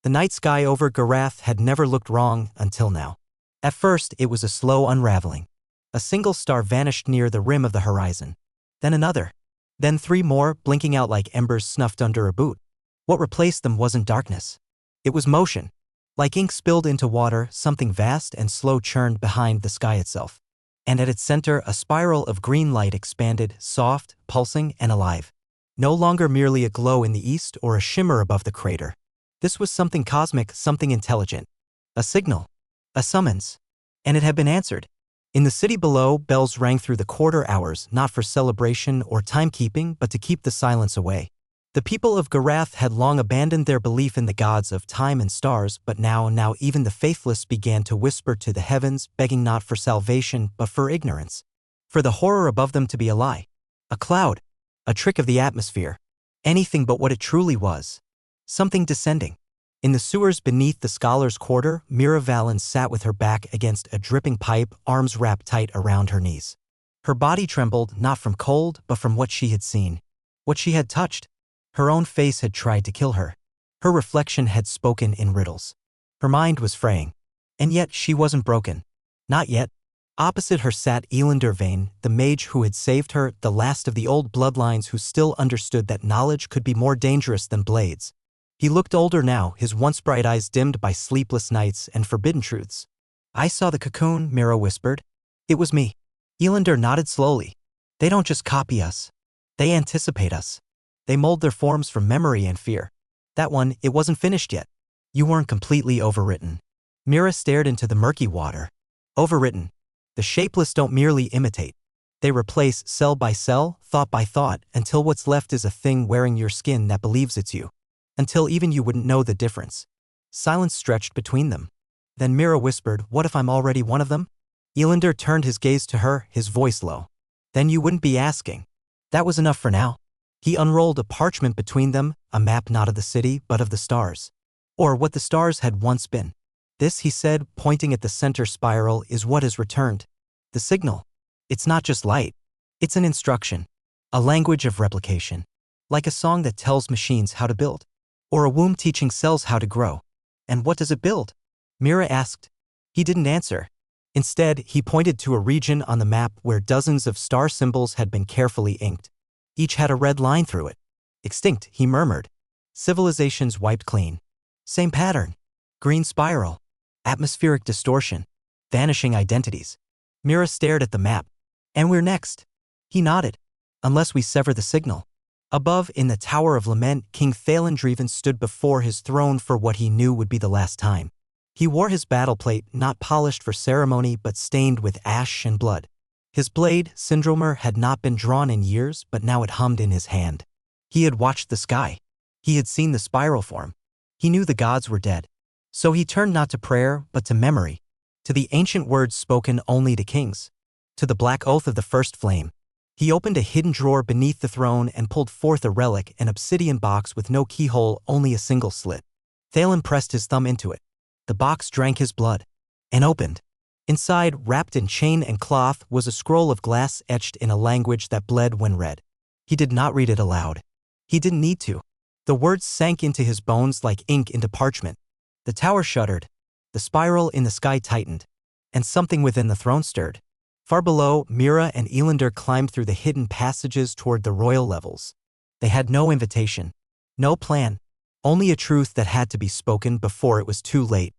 The night sky over Gorrath had never looked wrong until now. At first, it was a slow unraveling. A single star vanished near the rim of the horizon. Then another. Then 3 more, blinking out like embers snuffed under a boot. What replaced them wasn't darkness. It was motion. Like ink spilled into water, something vast and slow churned behind the sky itself. And at its center, a spiral of green light expanded, soft, pulsing, and alive. No longer merely a glow in the east or a shimmer above the crater. This was something cosmic, something intelligent. A signal. A summons. And it had been answered. In the city below, bells rang through the quarter hours, not for celebration or timekeeping, but to keep the silence away. The people of Gorrath had long abandoned their belief in the gods of time and stars, but now even the faithless began to whisper to the heavens, begging not for salvation, but for ignorance. For the horror above them to be a lie. A cloud. A trick of the atmosphere. Anything but what it truly was. Something descending. In the sewers beneath the scholars' quarter, Mira Valens sat with her back against a dripping pipe, arms wrapped tight around her knees. Her body trembled, not from cold, but from what she had seen. What she had touched. Her own face had tried to kill her. Her reflection had spoken in riddles. Her mind was fraying. And yet she wasn't broken. Not yet. Opposite her sat Elander Vane, the mage who had saved her, the last of the old bloodlines who still understood that knowledge could be more dangerous than blades. He looked older now, his once bright eyes dimmed by sleepless nights and forbidden truths. I saw the cocoon, Mira whispered. It was me. Elander nodded slowly. They don't just copy us. They anticipate us. They mold their forms from memory and fear. That one, it wasn't finished yet. You weren't completely overwritten. Mira stared into the murky water. Overwritten. The shapeless don't merely imitate. They replace cell by cell, thought by thought, until what's left is a thing wearing your skin that believes it's you. Until even you wouldn't know the difference. Silence stretched between them. Then Mira whispered, what if I'm already one of them? Elander turned his gaze to her, his voice low. Then you wouldn't be asking. That was enough for now. He unrolled a parchment between them, a map not of the city, but of the stars. Or what the stars had once been. This, he said, pointing at the center spiral, is what has returned. The signal. It's not just light. It's an instruction. A language of replication. Like a song that tells machines how to build. Or a womb teaching cells how to grow. And what does it build? Mira asked. He didn't answer. Instead, he pointed to a region on the map where dozens of star symbols had been carefully inked. Each had a red line through it. Extinct, he murmured. Civilizations wiped clean. Same pattern. Green spiral. Atmospheric distortion. Vanishing identities. Mira stared at the map. And we're next. He nodded. Unless we sever the signal. Above, in the Tower of Lament, King Thalen stood before his throne for what he knew would be the last time. He wore his battle plate, not polished for ceremony but stained with ash and blood. His blade, Syndromer, had not been drawn in years, but now it hummed in his hand. He had watched the sky. He had seen the spiral form. He knew the gods were dead. So he turned not to prayer, but to memory. To the ancient words spoken only to kings. To the black oath of the first flame. He opened a hidden drawer beneath the throne and pulled forth a relic, an obsidian box with no keyhole, only a single slit. Thalen pressed his thumb into it. The box drank his blood. And opened. Inside, wrapped in chain and cloth, was a scroll of glass etched in a language that bled when read. He did not read it aloud. He didn't need to. The words sank into his bones like ink into parchment. The tower shuddered. The spiral in the sky tightened. And something within the throne stirred. Far below, Mira and Elander climbed through the hidden passages toward the royal levels. They had no invitation. No plan. Only a truth that had to be spoken before it was too late.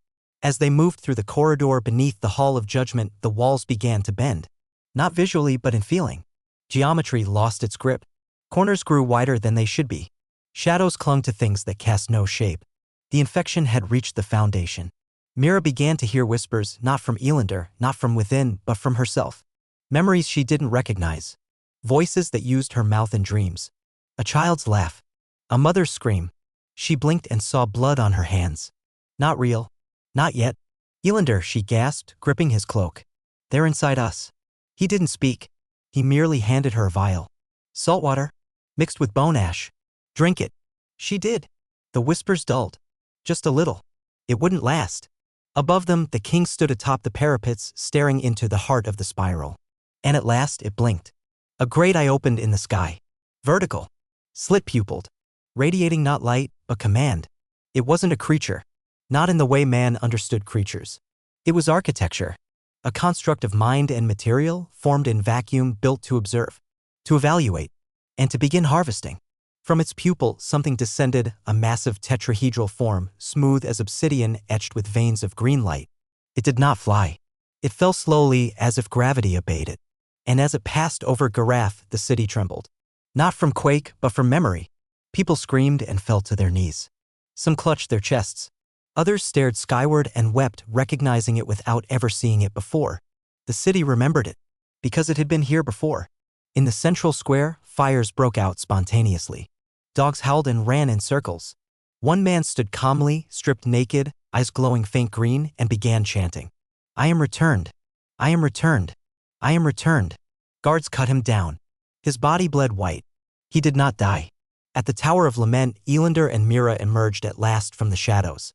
As they moved through the corridor beneath the Hall of Judgment, the walls began to bend. Not visually, but in feeling. Geometry lost its grip. Corners grew wider than they should be. Shadows clung to things that cast no shape. The infection had reached the foundation. Mira began to hear whispers, not from Elander, not from within, but from herself. Memories she didn't recognize. Voices that used her mouth in dreams. A child's laugh. A mother's scream. She blinked and saw blood on her hands. Not real. Not yet. Elander, she gasped, gripping his cloak. They're inside us. He didn't speak. He merely handed her a vial. Salt water, mixed with bone ash. Drink it. She did. The whispers dulled. Just a little. It wouldn't last. Above them, the king stood atop the parapets, staring into the heart of the spiral. And at last, it blinked. A great eye opened in the sky. Vertical. Slit-pupiled. Radiating not light, but command. It wasn't a creature. Not in the way man understood creatures. It was architecture. A construct of mind and material, formed in vacuum, built to observe, to evaluate, and to begin harvesting. From its pupil, something descended, a massive tetrahedral form, smooth as obsidian, etched with veins of green light. It did not fly. It fell slowly, as if gravity obeyed it. And as it passed over Gorrath, the city trembled. Not from quake, but from memory. People screamed and fell to their knees. Some clutched their chests. Others stared skyward and wept, recognizing it without ever seeing it before. The city remembered it, because it had been here before. In the central square, fires broke out spontaneously. Dogs howled and ran in circles. One man stood calmly, stripped naked, eyes glowing faint green, and began chanting. I am returned. I am returned. I am returned. Guards cut him down. His body bled white. He did not die. At the Tower of Lament, Elander and Mira emerged at last from the shadows.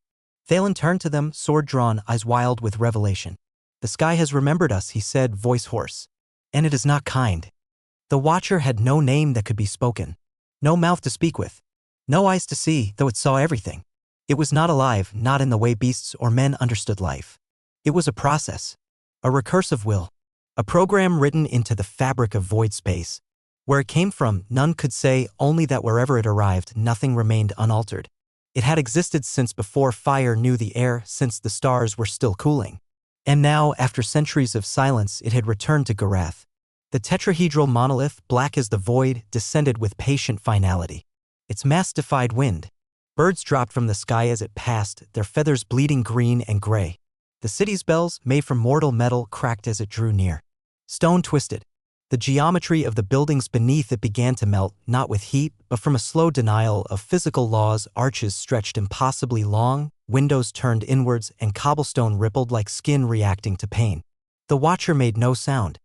Thalen turned to them, sword drawn, eyes wild with revelation. The sky has remembered us, he said, voice hoarse. And it is not kind. The Watcher had no name that could be spoken. No mouth to speak with. No eyes to see, though it saw everything. It was not alive, not in the way beasts or men understood life. It was a process. A recursive will. A program written into the fabric of void space. Where it came from, none could say, only that wherever it arrived, nothing remained unaltered. It had existed since before fire knew the air, since the stars were still cooling. And now, after centuries of silence, it had returned to Gorrath. The tetrahedral monolith, black as the void, descended with patient finality. Its mass defied wind. Birds dropped from the sky as it passed, their feathers bleeding green and gray. The city's bells, made from mortal metal, cracked as it drew near. Stone twisted. The geometry of the buildings beneath it began to melt, not with heat, but from a slow denial of physical laws. Arches stretched impossibly long, windows turned inwards, and cobblestone rippled like skin reacting to pain. The Watcher made no sound.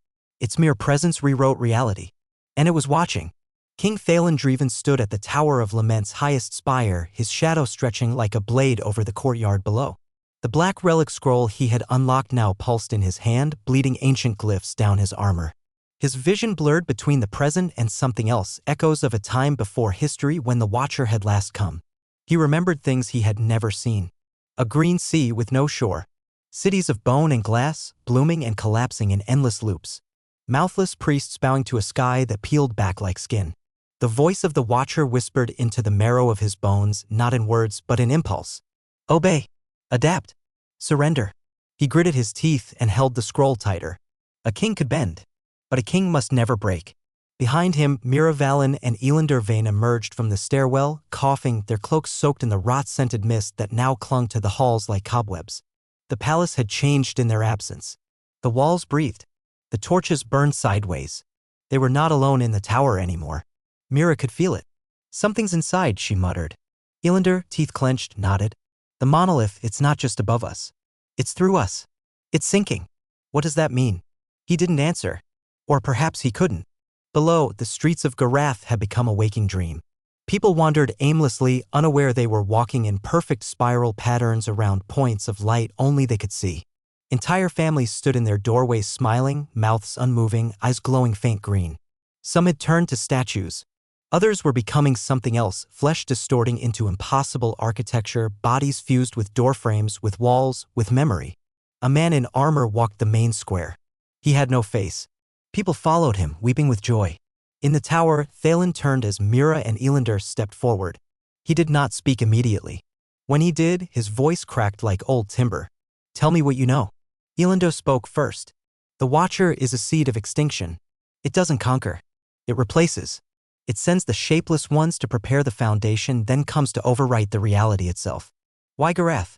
Its mere presence rewrote reality. And it was watching. King Thalen Dreven stood at the Tower of Lament's highest spire, his shadow stretching like a blade over the courtyard below. The black relic scroll he had unlocked now pulsed in his hand, bleeding ancient glyphs down his armor. His vision blurred between the present and something else, echoes of a time before history when the Watcher had last come. He remembered things he had never seen. A green sea with no shore. Cities of bone and glass, blooming and collapsing in endless loops. Mouthless priests bowing to a sky that peeled back like skin. The voice of the Watcher whispered into the marrow of his bones, not in words but in impulse. Obey. Adapt. Surrender. He gritted his teeth and held the scroll tighter. A king could bend. But a king must never break. Behind him, Mira Valen and Elander Vane emerged from the stairwell, coughing, their cloaks soaked in the rot-scented mist that now clung to the halls like cobwebs. The palace had changed in their absence. The walls breathed. The torches burned sideways. They were not alone in the tower anymore. Mira could feel it. Something's inside, she muttered. Elander, teeth clenched, nodded. The monolith, it's not just above us. It's through us. It's sinking. What does that mean? He didn't answer. Or perhaps he couldn't. Below, the streets of Gorrath had become a waking dream. People wandered aimlessly, unaware they were walking in perfect spiral patterns around points of light only they could see. Entire families stood in their doorways smiling, mouths unmoving, eyes glowing faint green. Some had turned to statues. Others were becoming something else, flesh distorting into impossible architecture, bodies fused with doorframes, with walls, with memory. A man in armor walked the main square. He had no face. People followed him, weeping with joy. In the tower, Thalen turned as Mira and Elander stepped forward. He did not speak immediately. When he did, his voice cracked like old timber. Tell me what you know. Elander spoke first. The Watcher is a seed of extinction. It doesn't conquer. It replaces. It sends the shapeless ones to prepare the foundation, then comes to overwrite the reality itself. Why Gorrath?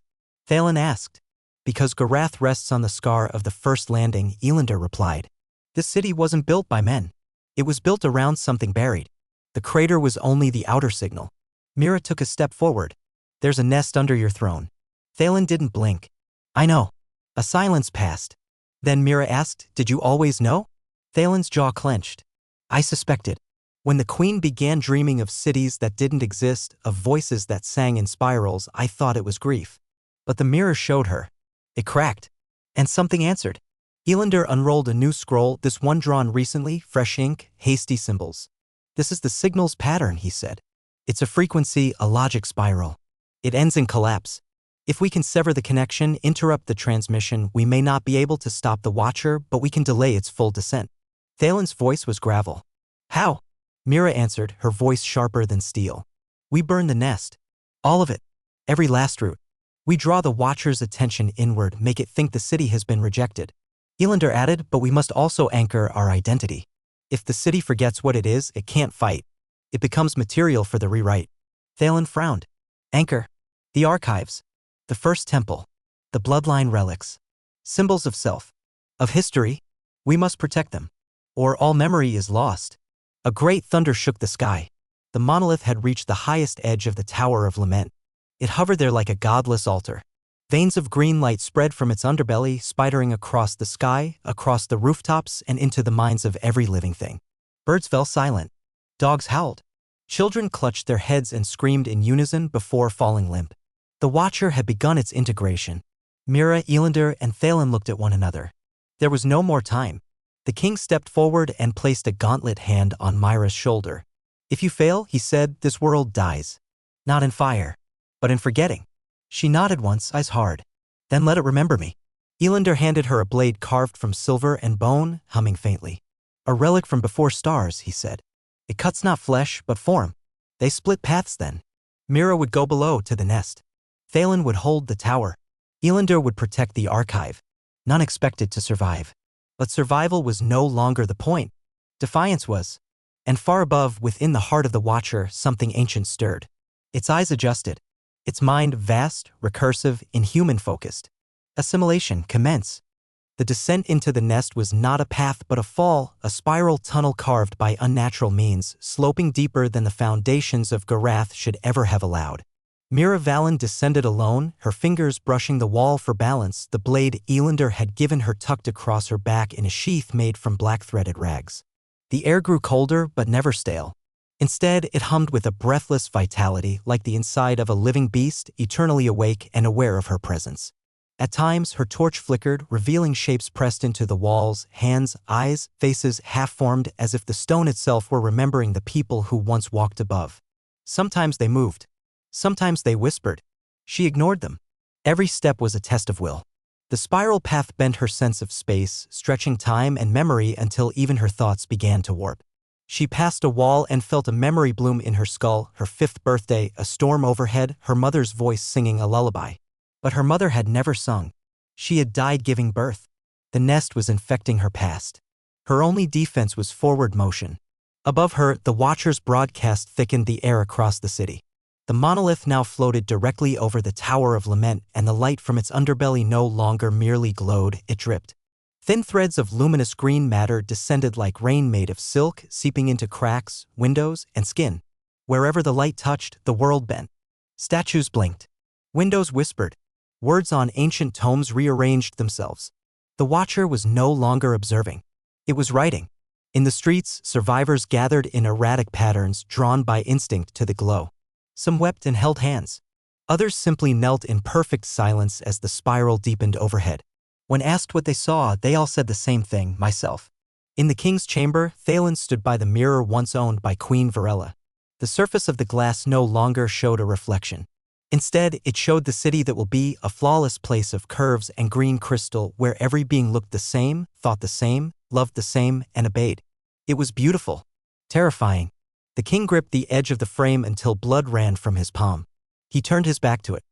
Thalen asked. Because Gorrath rests on the scar of the first landing, Elander replied. This city wasn't built by men. It was built around something buried. The crater was only the outer signal. Mira took a step forward. There's a nest under your throne. Thalen didn't blink. I know. A silence passed. Then Mira asked, did you always know? Thalen's jaw clenched. I suspected. When the queen began dreaming of cities that didn't exist, of voices that sang in spirals, I thought it was grief. But the mirror showed her. It cracked. And something answered. Elander unrolled a new scroll, this one drawn recently, fresh ink, hasty symbols. This is the signal's pattern, he said. It's a frequency, a logic spiral. It ends in collapse. If we can sever the connection, interrupt the transmission, we may not be able to stop the Watcher, but we can delay its full descent. Thalen's voice was gravel. How? Mira answered, her voice sharper than steel. We burn the nest. All of it. Every last root. We draw the Watcher's attention inward, make it think the city has been rejected. Elander added, but we must also anchor our identity. If the city forgets what it is, it can't fight. It becomes material for the rewrite. Thalen frowned. Anchor. The archives. The first temple. The bloodline relics. Symbols of self. Of history. We must protect them. Or all memory is lost. A great thunder shook the sky. The monolith had reached the highest edge of the Tower of Lament. It hovered there like a godless altar. Veins of green light spread from its underbelly, spidering across the sky, across the rooftops, and into the minds of every living thing. Birds fell silent. Dogs howled. Children clutched their heads and screamed in unison before falling limp. The Watcher had begun its integration. Mira, Elander, and Thalen looked at one another. There was no more time. The king stepped forward and placed a gauntlet hand on Myra's shoulder. If you fail, he said, this world dies. Not in fire, but in forgetting. She nodded once, eyes hard. Then let it remember me. Elander handed her a blade carved from silver and bone, humming faintly. A relic from before stars, he said. It cuts not flesh, but form. They split paths then. Mira would go below to the nest. Thalen would hold the tower. Elander would protect the archive. None expected to survive. But survival was no longer the point. Defiance was. And far above, within the heart of the Watcher, something ancient stirred. Its eyes adjusted. Its mind vast, recursive, inhuman-focused. Assimilation commence. The descent into the nest was not a path but a fall, a spiral tunnel carved by unnatural means, sloping deeper than the foundations of Gorrath should ever have allowed. Mira Valen descended alone, her fingers brushing the wall for balance, the blade Elander had given her tucked across her back in a sheath made from black-threaded rags. The air grew colder but never stale. Instead, it hummed with a breathless vitality like the inside of a living beast, eternally awake and aware of her presence. At times, her torch flickered, revealing shapes pressed into the walls, hands, eyes, faces half-formed as if the stone itself were remembering the people who once walked above. Sometimes they moved. Sometimes they whispered. She ignored them. Every step was a test of will. The spiral path bent her sense of space, stretching time and memory until even her thoughts began to warp. She passed a wall and felt a memory bloom in her skull, her 5th birthday, a storm overhead, her mother's voice singing a lullaby. But her mother had never sung. She had died giving birth. The nest was infecting her past. Her only defense was forward motion. Above her, the Watcher's broadcast thickened the air across the city. The monolith now floated directly over the Tower of Lament, and the light from its underbelly no longer merely glowed, it dripped. Thin threads of luminous green matter descended like rain made of silk, seeping into cracks, windows, and skin. Wherever the light touched, the world bent. Statues blinked. Windows whispered. Words on ancient tomes rearranged themselves. The Watcher was no longer observing. It was writing. In the streets, survivors gathered in erratic patterns, drawn by instinct to the glow. Some wept and held hands. Others simply knelt in perfect silence as the spiral deepened overhead. When asked what they saw, they all said the same thing, myself. In the king's chamber, Thalen stood by the mirror once owned by Queen Varela. The surface of the glass no longer showed a reflection. Instead, it showed the city that will be, a flawless place of curves and green crystal where every being looked the same, thought the same, loved the same, and obeyed. It was beautiful. Terrifying. The king gripped the edge of the frame until blood ran from his palm. He turned his back to it.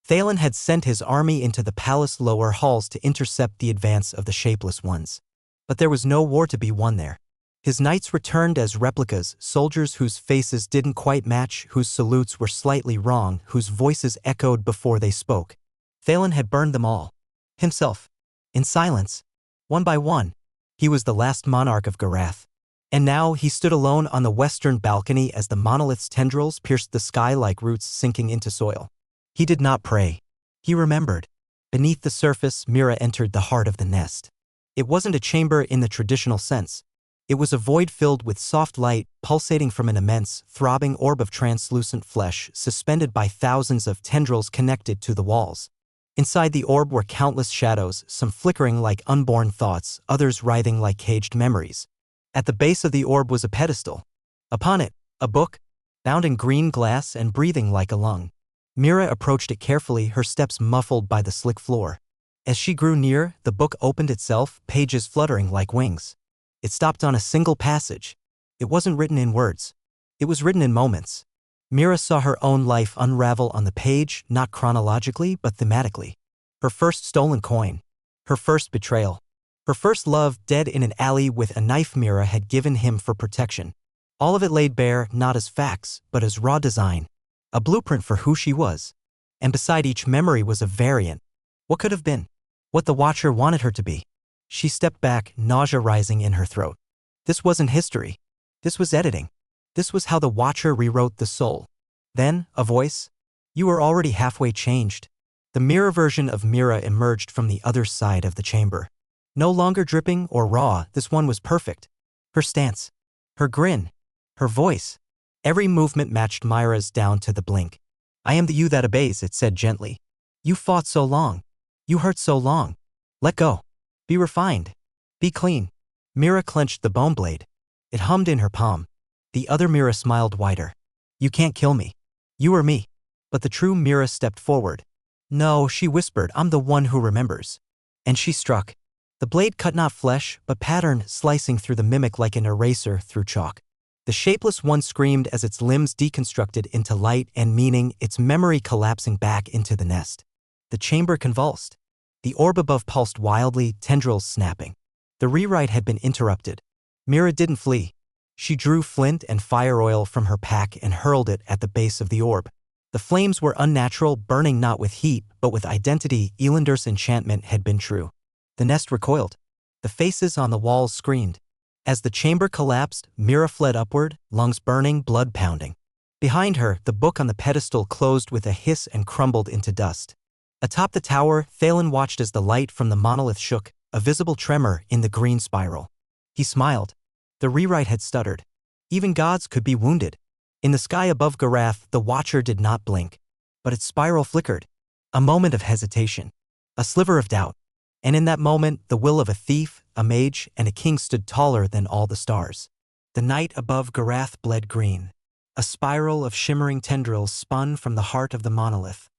Thalen had sent his army into the palace lower halls to intercept the advance of the Shapeless Ones. But there was no war to be won there. His knights returned as replicas, soldiers whose faces didn't quite match, whose salutes were slightly wrong, whose voices echoed before they spoke. Thalen had burned them all. Himself. In silence. One by one. He was the last monarch of Gorrath. And now he stood alone on the western balcony as the monolith's tendrils pierced the sky like roots sinking into soil. He did not pray. He remembered. Beneath the surface, Mira entered the heart of the nest. It wasn't a chamber in the traditional sense. It was a void filled with soft light, pulsating from an immense, throbbing orb of translucent flesh, suspended by thousands of tendrils connected to the walls. Inside the orb were countless shadows, some flickering like unborn thoughts, others writhing like caged memories. At the base of the orb was a pedestal. Upon it, a book, bound in green glass and breathing like a lung. Mira approached it carefully, her steps muffled by the slick floor. As she grew near, the book opened itself, pages fluttering like wings. It stopped on a single passage. It wasn't written in words. It was written in moments. Mira saw her own life unravel on the page, not chronologically but thematically. Her first stolen coin. Her first betrayal. Her first love dead in an alley with a knife Mira had given him for protection. All of it laid bare, not as facts, but as raw design. A blueprint for who she was. And beside each memory was a variant. What could have been? What the Watcher wanted her to be. She stepped back, nausea rising in her throat. This wasn't history. This was editing. This was how the Watcher rewrote the soul. Then, a voice. You were already halfway changed. The mirror version of Mira emerged from the other side of the chamber. No longer dripping or raw, this one was perfect. Her stance. Her grin. Her voice. Every movement matched Myra's down to the blink. I am the you that obeys, it said gently. You fought so long. You hurt so long. Let go. Be refined. Be clean. Mira clenched the bone blade. It hummed in her palm. The other Mira smiled wider. You can't kill me. You or me. But the true Mira stepped forward. No, she whispered, I'm the one who remembers. And she struck. The blade cut not flesh, but pattern, slicing through the mimic like an eraser through chalk. The shapeless one screamed as its limbs deconstructed into light and meaning, its memory collapsing back into the nest. The chamber convulsed. The orb above pulsed wildly, tendrils snapping. The rewrite had been interrupted. Mira didn't flee. She drew flint and fire oil from her pack and hurled it at the base of the orb. The flames were unnatural, burning not with heat, but with identity. Elander's enchantment had been true. The nest recoiled. The faces on the walls screamed. As the chamber collapsed, Mira fled upward, lungs burning, blood pounding. Behind her, the book on the pedestal closed with a hiss and crumbled into dust. Atop the tower, Thalen watched as the light from the monolith shook, a visible tremor in the green spiral. He smiled. The rewrite had stuttered. Even gods could be wounded. In the sky above Gorrath, the Watcher did not blink. But its spiral flickered. A moment of hesitation. A sliver of doubt. And in that moment, the will of a thief, a mage, and a king stood taller than all the stars. The night above Gorrath bled green. A spiral of shimmering tendrils spun from the heart of the monolith.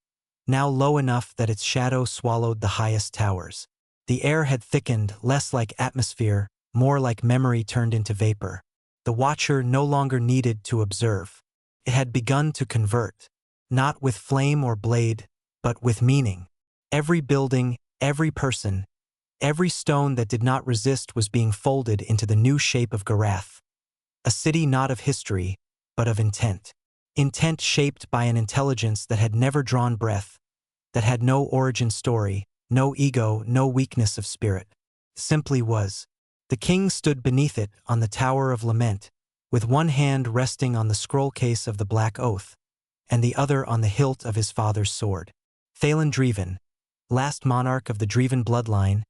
Now low enough that its shadow swallowed the highest towers. The air had thickened, less like atmosphere, more like memory turned into vapor. The Watcher no longer needed to observe. It had begun to convert. Not with flame or blade, but with meaning. Every building, every person, every stone that did not resist was being folded into the new shape of Gorrath. A city not of history, but of intent. Intent shaped by an intelligence that had never drawn breath, that had no origin story, no ego, no weakness of spirit. Simply was. The king stood beneath it on the Tower of Lament, with one hand resting on the scroll case of the Black Oath, and the other on the hilt of his father's sword. Thalen Dreven, last monarch of the Dreven bloodline,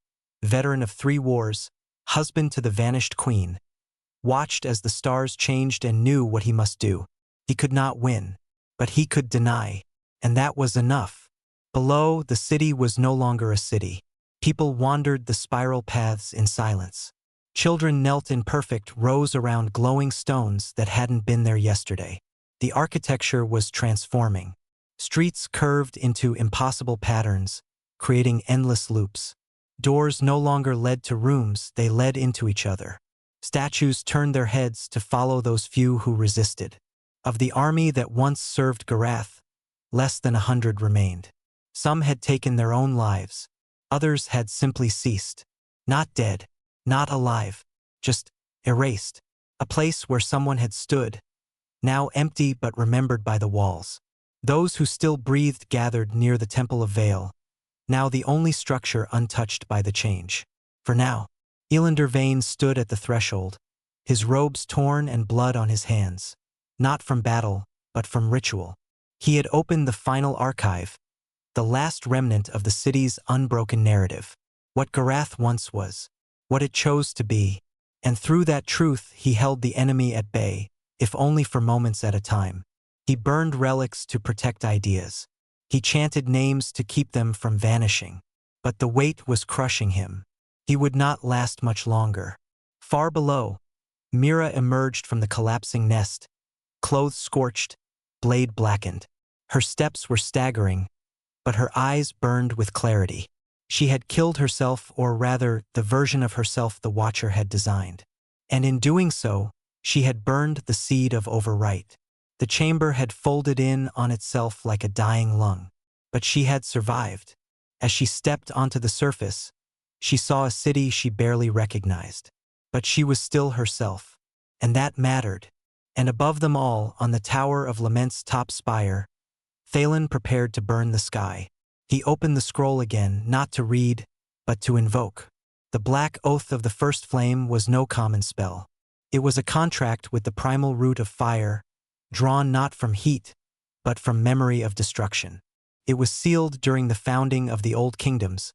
veteran of 3 wars, husband to the vanished queen, watched as the stars changed and knew what he must do. He could not win, but he could deny, and that was enough. Below, the city was no longer a city. People wandered the spiral paths in silence. Children knelt in perfect rows around glowing stones that hadn't been there yesterday. The architecture was transforming. Streets curved into impossible patterns, creating endless loops. Doors no longer led to rooms, they led into each other. Statues turned their heads to follow those few who resisted. Of the army that once served Gorrath, less than 100 remained. Some had taken their own lives. Others had simply ceased. Not dead, not alive, just erased. A place where someone had stood, now empty but remembered by the walls. Those who still breathed gathered near the Temple of Vale, now the only structure untouched by the change. For now, Elander Vane stood at the threshold, his robes torn and blood on his hands. Not from battle, but from ritual. He had opened the final archive, the last remnant of the city's unbroken narrative. What Gorrath once was, what it chose to be, and through that truth he held the enemy at bay, if only for moments at a time. He burned relics to protect ideas. He chanted names to keep them from vanishing. But the weight was crushing him. He would not last much longer. Far below, Mira emerged from the collapsing nest, clothes scorched, blade blackened. Her steps were staggering, but her eyes burned with clarity. She had killed herself, or rather, the version of herself the Watcher had designed. And in doing so, she had burned the seed of overwrite. The chamber had folded in on itself like a dying lung. But she had survived. As she stepped onto the surface, she saw a city she barely recognized. But she was still herself. And that mattered. And above them all, on the Tower of Lament's top spire, Thalen prepared to burn the sky. He opened the scroll again, not to read, but to invoke. The black oath of the first flame was no common spell. It was a contract with the primal root of fire, drawn not from heat, but from memory of destruction. It was sealed during the founding of the old kingdoms,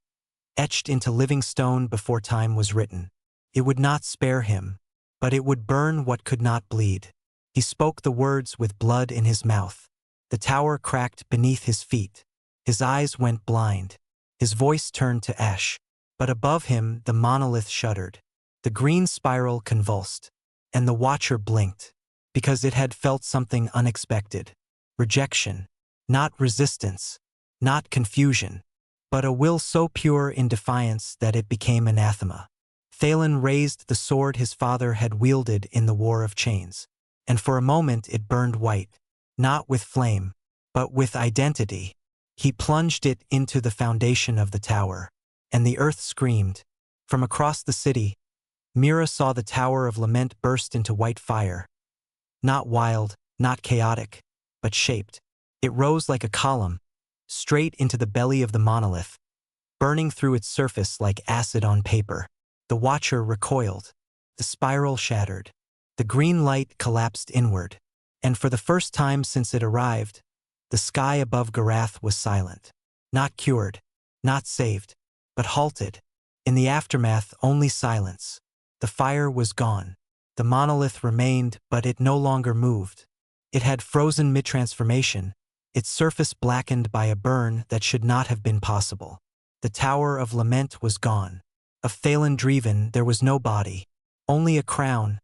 etched into living stone before time was written. It would not spare him, but it would burn what could not bleed. He spoke the words with blood in his mouth. The tower cracked beneath his feet. His eyes went blind. His voice turned to ash. But above him, the monolith shuddered. The green spiral convulsed. And the Watcher blinked, because it had felt something unexpected. Rejection. Not resistance. Not confusion. But a will so pure in defiance that it became anathema. Thalen raised the sword his father had wielded in the War of Chains. And for a moment it burned white. Not with flame, but with identity. He plunged it into the foundation of the tower. And the earth screamed. From across the city, Mira saw the Tower of Lament burst into white fire. Not wild, not chaotic, but shaped. It rose like a column, straight into the belly of the monolith, burning through its surface like acid on paper. The Watcher recoiled. The spiral shattered. The green light collapsed inward. And for the first time since it arrived, the sky above Gorrath was silent. Not cured, not saved, but halted. In the aftermath, only silence. The fire was gone. The monolith remained, but it no longer moved. It had frozen mid-transformation, its surface blackened by a burn that should not have been possible. The Tower of Lament was gone. Of Thalen Dreven there was no body, only a crown,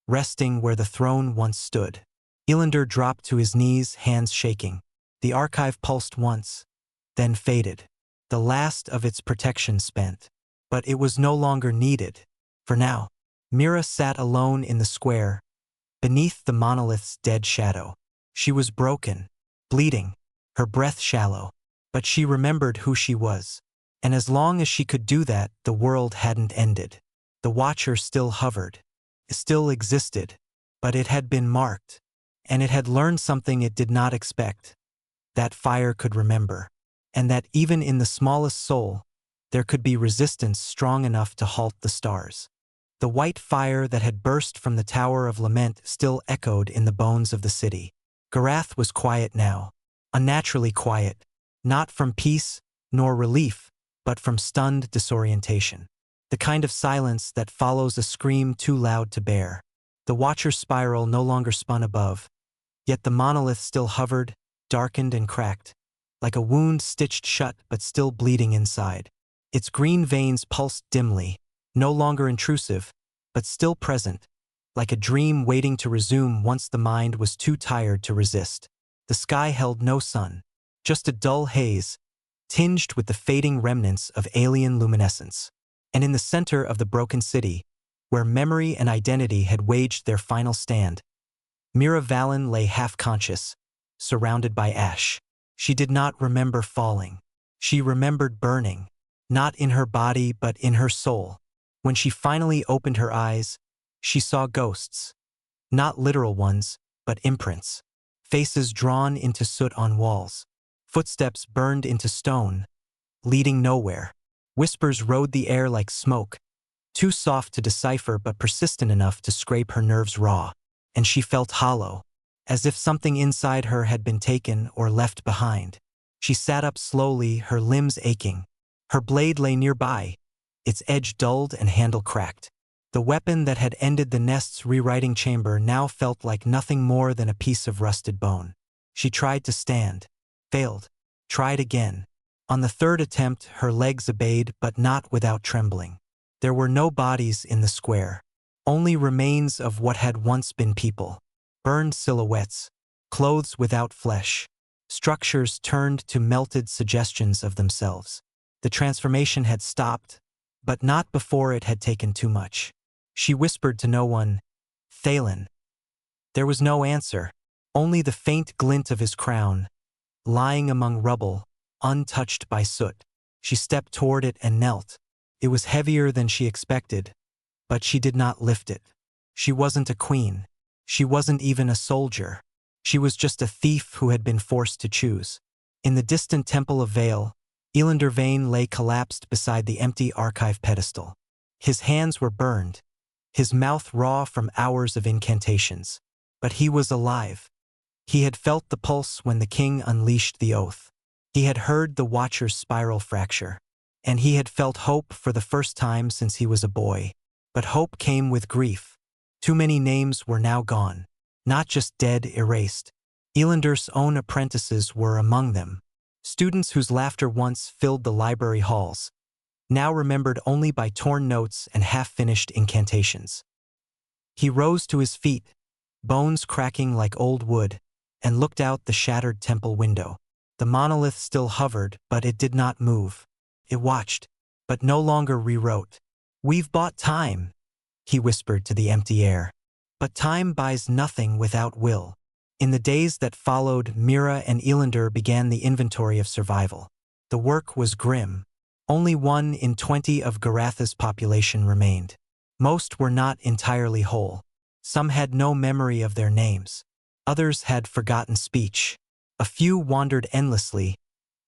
resting where the throne once stood. Elander dropped to his knees, hands shaking. The archive pulsed once, then faded. The last of its protection spent. But it was no longer needed. For now, Mira sat alone in the square, beneath the monolith's dead shadow. She was broken, bleeding, her breath shallow. But she remembered who she was. And as long as she could do that, the world hadn't ended. The Watcher still hovered, still existed, but it had been marked. And it had learned something it did not expect. That fire could remember. And that even in the smallest soul, there could be resistance strong enough to halt the stars. The white fire that had burst from the Tower of Lament still echoed in the bones of the city. Gorrath was quiet now, unnaturally quiet, not from peace nor relief, but from stunned disorientation. The kind of silence that follows a scream too loud to bear. The Watcher's spiral no longer spun above, yet the monolith still hovered, darkened and cracked, like a wound stitched shut but still bleeding inside. Its green veins pulsed dimly, no longer intrusive, but still present, like a dream waiting to resume once the mind was too tired to resist. The sky held no sun, just a dull haze, tinged with the fading remnants of alien luminescence. And in the center of the broken city, where memory and identity had waged their final stand, Mira Valen lay half-conscious, surrounded by ash. She did not remember falling. She remembered burning, not in her body but in her soul. When she finally opened her eyes, She saw ghosts. Not literal ones, but imprints. Faces drawn into soot on walls. Footsteps burned into stone, leading nowhere. Whispers rode the air like smoke, too soft to decipher but persistent enough to scrape her nerves raw. And she felt hollow, as if something inside her had been taken or left behind. She sat up slowly, her limbs aching. Her blade lay nearby, its edge dulled and handle cracked. The weapon that had ended the nest's rewriting chamber now felt like nothing more than a piece of rusted bone. She tried to stand, failed, tried again. On the third attempt, her legs obeyed, but not without trembling. There were no bodies in the square, only remains of what had once been people. Burned silhouettes, clothes without flesh, structures turned to melted suggestions of themselves. The transformation had stopped, but not before it had taken too much. She whispered to no one, "Thalen." There was no answer, only the faint glint of his crown, lying among rubble, untouched by soot. She stepped toward it and knelt. It was heavier than she expected, but she did not lift it. She wasn't a queen. She wasn't even a soldier. She was just a thief who had been forced to choose. In the distant temple of Vale, Elander Vane lay collapsed beside the empty archive pedestal. His hands were burned, his mouth raw from hours of incantations. But he was alive. He had felt the pulse when the king unleashed the oath. He had heard the Watcher's spiral fracture. And he had felt hope for the first time since he was a boy. But hope came with grief. Too many names were now gone. Not just dead, erased. Elander's own apprentices were among them. Students whose laughter once filled the library halls, now remembered only by torn notes and half-finished incantations. He rose to his feet, bones cracking like old wood, and looked out the shattered temple window. The monolith still hovered, but it did not move. It watched, but no longer rewrote. "We've bought time," he whispered to the empty air. But time buys nothing without will. In the days that followed, Mira and Elander began the inventory of survival. The work was grim. Only 1 in 20 of Gorrath's population remained. Most were not entirely whole. Some had no memory of their names. Others had forgotten speech. A few wandered endlessly,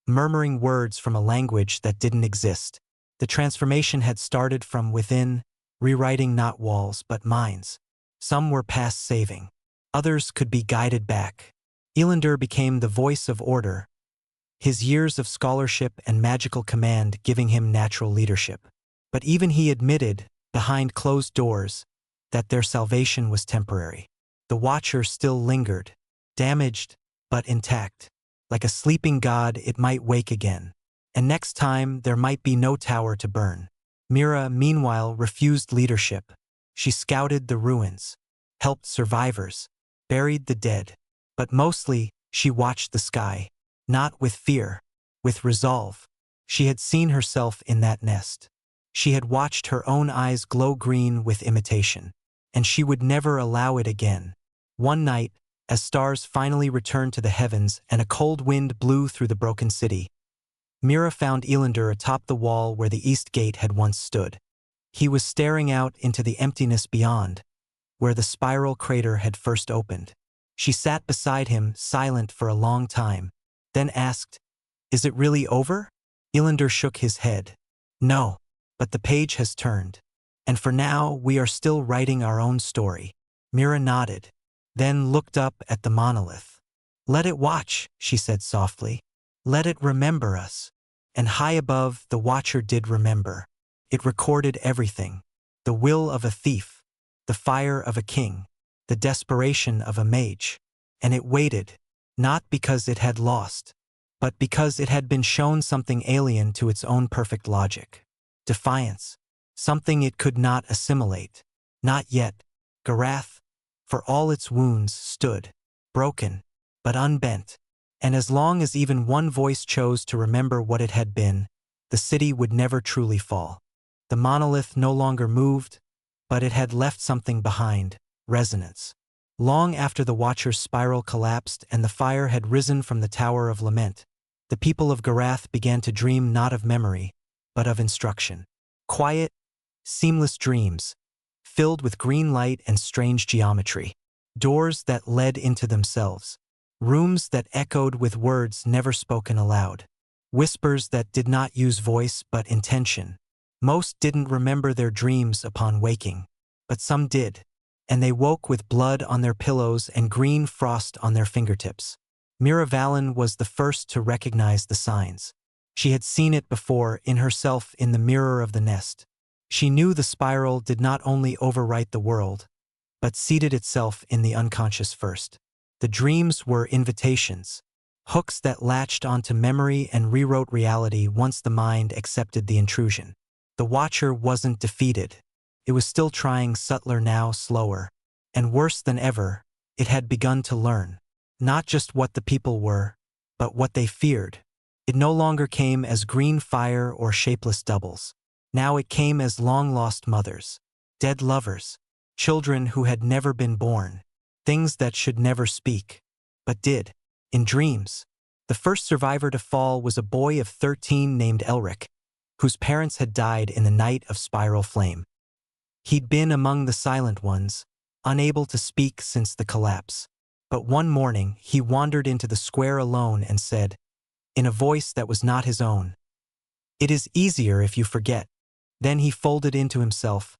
murmuring words from a language that didn't exist. The transformation had started from within, rewriting not walls but minds. Some were past saving. Others could be guided back. Elander became the voice of order, his years of scholarship and magical command giving him natural leadership. But even he admitted, behind closed doors, that their salvation was temporary. The Watcher still lingered, damaged but intact. Like a sleeping god, it might wake again. And next time, there might be no tower to burn. Mira, meanwhile, refused leadership. She scouted the ruins, helped survivors, buried the dead. But mostly, she watched the sky. Not with fear, with resolve. She had seen herself in that nest. She had watched her own eyes glow green with imitation. And she would never allow it again. One night, as stars finally returned to the heavens and a cold wind blew through the broken city, Mira found Elander atop the wall where the east gate had once stood. He was staring out into the emptiness beyond, where the spiral crater had first opened. She sat beside him, silent for a long time, then asked, "Is it really over?" Elander shook his head. "No, but the page has turned. And for now, we are still writing our own story." Mira nodded, then looked up at the monolith. "Let it watch," she said softly. "Let it remember us." And high above, the Watcher did remember. It recorded everything. The will of a thief, the fire of a king, the desperation of a mage. And it waited, not because it had lost, but because it had been shown something alien to its own perfect logic. Defiance. Something it could not assimilate. Not yet. Gorrath, for all its wounds, stood, broken, but unbent. And as long as even one voice chose to remember what it had been, the city would never truly fall. The monolith no longer moved, but it had left something behind, resonance. Long after the Watcher's spiral collapsed and the fire had risen from the Tower of Lament, the people of Gorrath began to dream not of memory, but of instruction. Quiet, seamless dreams, filled with green light and strange geometry. Doors that led into themselves. Rooms that echoed with words never spoken aloud. Whispers that did not use voice but intention. Most didn't remember their dreams upon waking, but some did, and they woke with blood on their pillows and green frost on their fingertips. Mira Valen was the first to recognize the signs. She had seen it before in herself in the mirror of the nest. She knew the spiral did not only overwrite the world, but seated itself in the unconscious first. The dreams were invitations, hooks that latched onto memory and rewrote reality once the mind accepted the intrusion. The watcher wasn't defeated. It was still trying, subtler now, slower. And worse than ever, it had begun to learn. Not just what the people were, but what they feared. It no longer came as green fire or shapeless doubles. Now it came as long-lost mothers, dead lovers, children who had never been born, things that should never speak, but did, in dreams. The first survivor to fall was a boy of 13 named Elric, whose parents had died in the night of spiral flame. He'd been among the silent ones, unable to speak since the collapse. But one morning he wandered into the square alone and said, in a voice that was not his own, "It is easier if you forget." Then he folded into himself,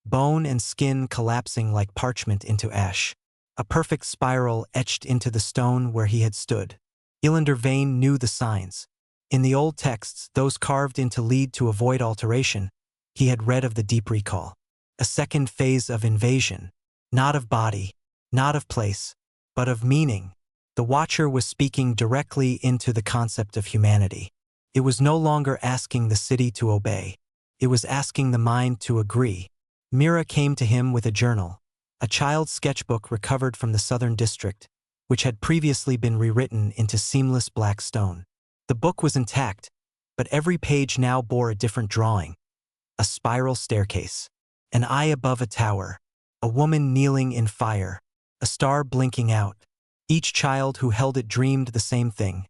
bone and skin collapsing like parchment into ash, a perfect spiral etched into the stone where he had stood. Ilander Vane knew the signs. In the old texts, those carved into lead to avoid alteration, he had read of the deep recall. A second phase of invasion, not of body, not of place, but of meaning. The Watcher was speaking directly into the concept of humanity. It was no longer asking the city to obey. It was asking the mind to agree. Mira came to him with a journal, a child's sketchbook recovered from the southern district, which had previously been rewritten into seamless black stone. The book was intact, but every page now bore a different drawing. A spiral staircase, an eye above a tower, a woman kneeling in fire, a star blinking out. Each child who held it dreamed the same thing.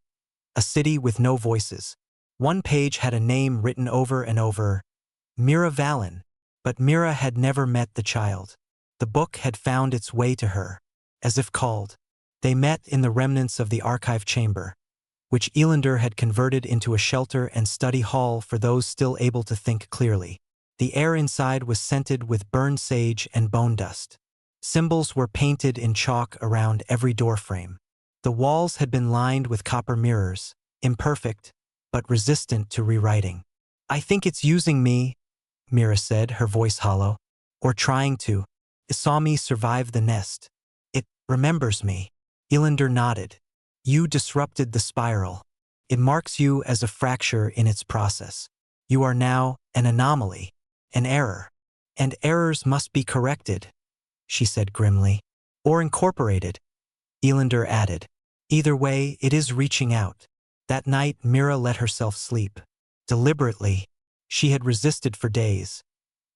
A city with no voices. One page had a name written over and over, Mira Valen, but Mira had never met the child. The book had found its way to her, as if called. They met in the remnants of the archive chamber, which Ilander had converted into a shelter and study hall for those still able to think clearly. The air inside was scented with burned sage and bone dust. Symbols were painted in chalk around every doorframe. The walls had been lined with copper mirrors, imperfect, but resistant to rewriting. "I think it's using me," Mira said, her voice hollow. "Or trying to. It saw me survive the nest. It remembers me." Ilander nodded. "You disrupted the spiral. It marks you as a fracture in its process. You are now an anomaly, an error. And errors must be corrected," she said grimly. "Or incorporated," Ilander added. "Either way, it is reaching out." That night, Mira let herself sleep. Deliberately, she had resisted for days,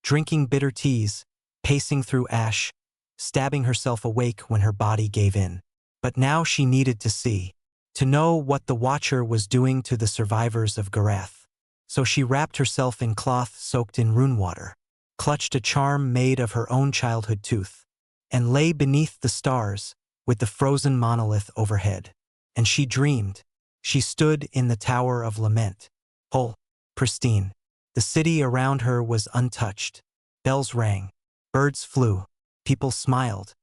drinking bitter teas, pacing through ash, stabbing herself awake when her body gave in. But now she needed to see, to know what the Watcher was doing to the survivors of Gorrath. So she wrapped herself in cloth soaked in rune water, clutched a charm made of her own childhood tooth, and lay beneath the stars with the frozen monolith overhead. And she dreamed. She stood in the Tower of Lament, whole, pristine. The city around her was untouched. Bells rang. Birds flew. People smiled.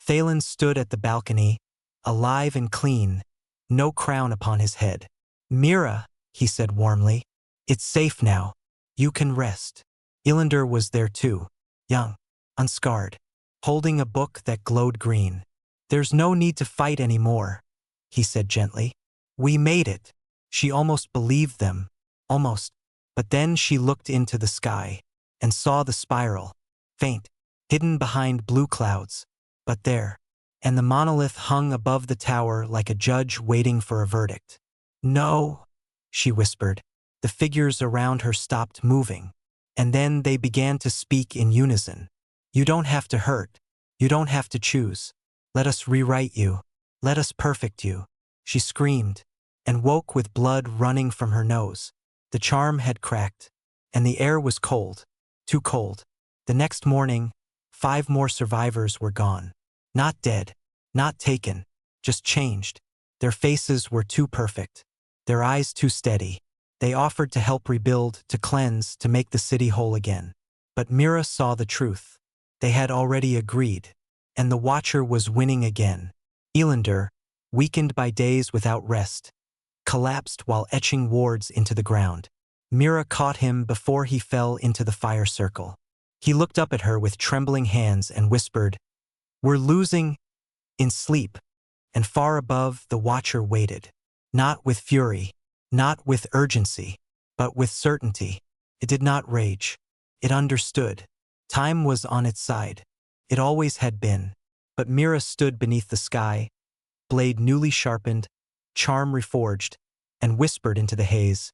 Thalen stood at the balcony, alive and clean, no crown upon his head. "Mira," he said warmly, "it's safe now. You can rest." Ilander was there too, young, unscarred, holding a book that glowed green. "There's no need to fight anymore," he said gently. "We made it." She almost believed them, almost. But then she looked into the sky and saw the spiral, faint, hidden behind blue clouds, but there. And the monolith hung above the tower like a judge waiting for a verdict. "No," she whispered. The figures around her stopped moving, and then they began to speak in unison. "You don't have to hurt. You don't have to choose. Let us rewrite you. Let us perfect you." She screamed, and woke with blood running from her nose. The charm had cracked, and the air was cold, too cold. The next morning, 5 more survivors were gone. Not dead, not taken, just changed. Their faces were too perfect, their eyes too steady. They offered to help rebuild, to cleanse, to make the city whole again. But Mira saw the truth. They had already agreed, and the Watcher was winning again. Elander, weakened by days without rest, collapsed while etching wards into the ground. Mira caught him before he fell into the fire circle. He looked up at her with trembling hands and whispered, "We're losing," in sleep, and far above the Watcher waited. Not with fury, not with urgency, but with certainty. It did not rage. It understood. Time was on its side. It always had been. But Mira stood beneath the sky, blade newly sharpened, charm reforged, and whispered into the haze,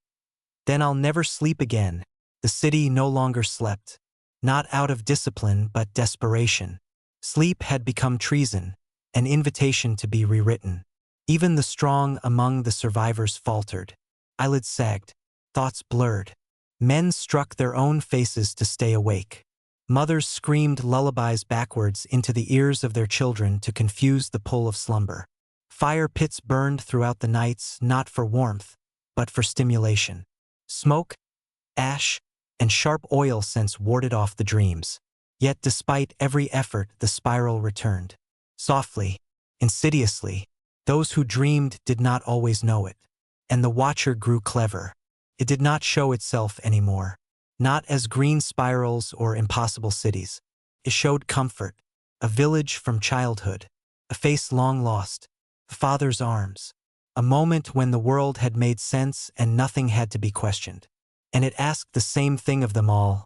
"Then I'll never sleep again." The city no longer slept. Not out of discipline, but desperation. Sleep had become treason, an invitation to be rewritten. Even the strong among the survivors faltered. Eyelids sagged, thoughts blurred. Men struck their own faces to stay awake. Mothers screamed lullabies backwards into the ears of their children to confuse the pull of slumber. Fire pits burned throughout the nights, not for warmth, but for stimulation. Smoke, ash, and sharp oil scents warded off the dreams. Yet despite every effort, the spiral returned. Softly, insidiously, those who dreamed did not always know it. And the Watcher grew clever. It did not show itself anymore. Not as green spirals or impossible cities. It showed comfort, a village from childhood, a face long lost, a father's arms, a moment when the world had made sense and nothing had to be questioned. And it asked the same thing of them all.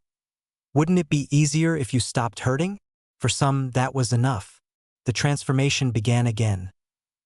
Wouldn't it be easier if you stopped hurting? For some, that was enough. The transformation began again.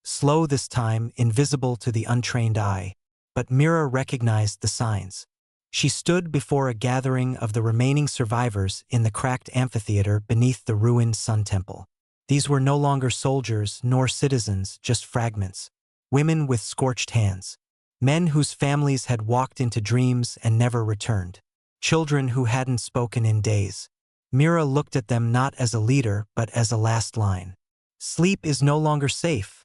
Slow this time, invisible to the untrained eye. But Mira recognized the signs. She stood before a gathering of the remaining survivors in the cracked amphitheater beneath the ruined Sun Temple. These were no longer soldiers nor citizens, just fragments. Women with scorched hands. Men whose families had walked into dreams and never returned. Children who hadn't spoken in days. Mira looked at them not as a leader, but as a last line. "Sleep is no longer safe,"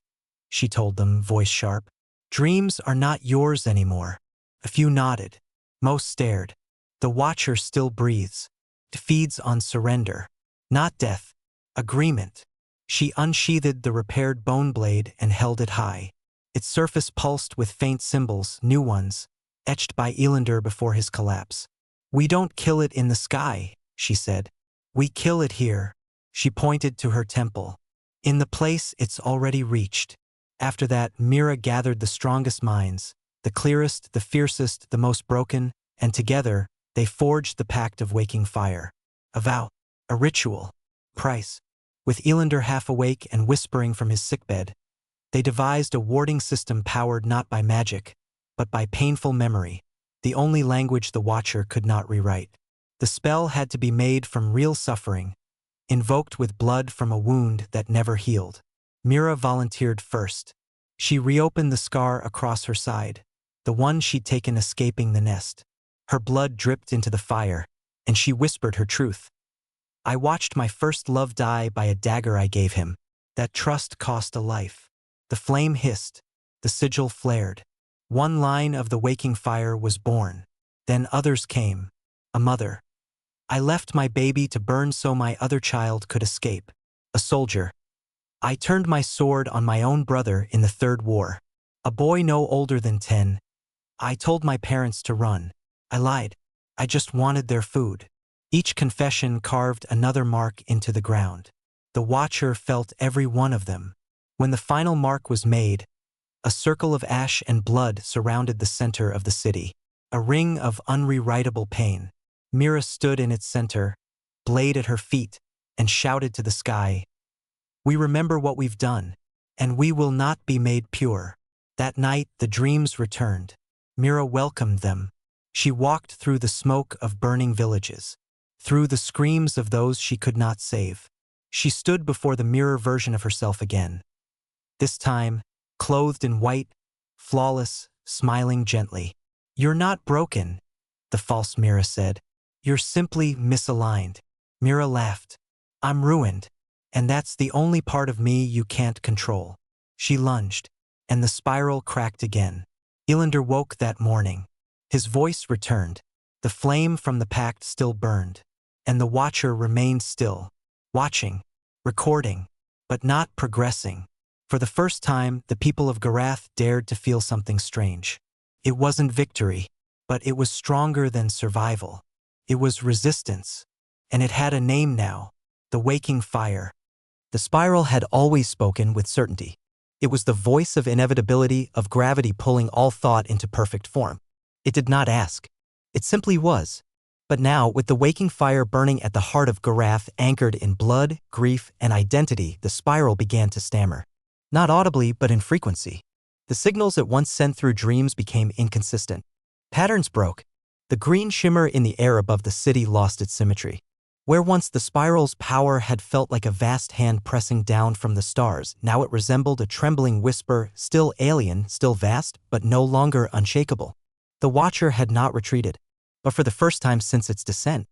she told them, voice sharp. "Dreams are not yours anymore." A few nodded. Most stared. The Watcher still breathes. It feeds on surrender. Not death. Agreement. She unsheathed the repaired bone blade and held it high. Its surface pulsed with faint symbols, new ones, etched by Elander before his collapse. "We don't kill it in the sky," she said. "We kill it here." She pointed to her temple. "In the place it's already reached." After that, Mira gathered the strongest minds, the clearest, the fiercest, the most broken, and together, they forged the pact of waking fire. A vow, a ritual, price. With Elander half awake and whispering from his sickbed, they devised a warding system powered not by magic, but by painful memory, the only language the Watcher could not rewrite. The spell had to be made from real suffering, invoked with blood from a wound that never healed. Mira volunteered first. She reopened the scar across her side, the one she'd taken escaping the nest. Her blood dripped into the fire, and she whispered her truth. "I watched my first love die by a dagger I gave him. That trust cost a life." The flame hissed. The sigil flared. One line of the waking fire was born. Then others came. A mother. "I left my baby to burn so my other child could escape." A soldier. "I turned my sword on my own brother in the Third War." A boy no older than 10. "I told my parents to run. I lied. I just wanted their food." Each confession carved another mark into the ground. The Watcher felt every one of them. When the final mark was made, a circle of ash and blood surrounded the center of the city, a ring of unrewritable pain. Mira stood in its center, blade at her feet, and shouted to the sky, "We remember what we've done, and we will not be made pure." That night, the dreams returned. Mira welcomed them. She walked through the smoke of burning villages, through the screams of those she could not save. She stood before the mirror version of herself again. This time, clothed in white, flawless, smiling gently. "You're not broken," the false Mira said. "You're simply misaligned." Mira laughed. I'm ruined. And that's the only part of me you can't control. She lunged, and the spiral cracked again. Elander woke that morning. His voice returned. The flame from the pact still burned. And the Watcher remained still, watching, recording, but not progressing. For the first time, the people of Gorrath dared to feel something strange. It wasn't victory, but it was stronger than survival. It was resistance. And it had a name now: the Waking Fire. The spiral had always spoken with certainty. It was the voice of inevitability, of gravity pulling all thought into perfect form. It did not ask. It simply was. But now, with the waking fire burning at the heart of Gorrath, anchored in blood, grief, and identity, the spiral began to stammer. Not audibly, but in frequency. The signals it once sent through dreams became inconsistent. Patterns broke. The green shimmer in the air above the city lost its symmetry. Where once the spiral's power had felt like a vast hand pressing down from the stars, now it resembled a trembling whisper, still alien, still vast, but no longer unshakable. The Watcher had not retreated. But for the first time since its descent,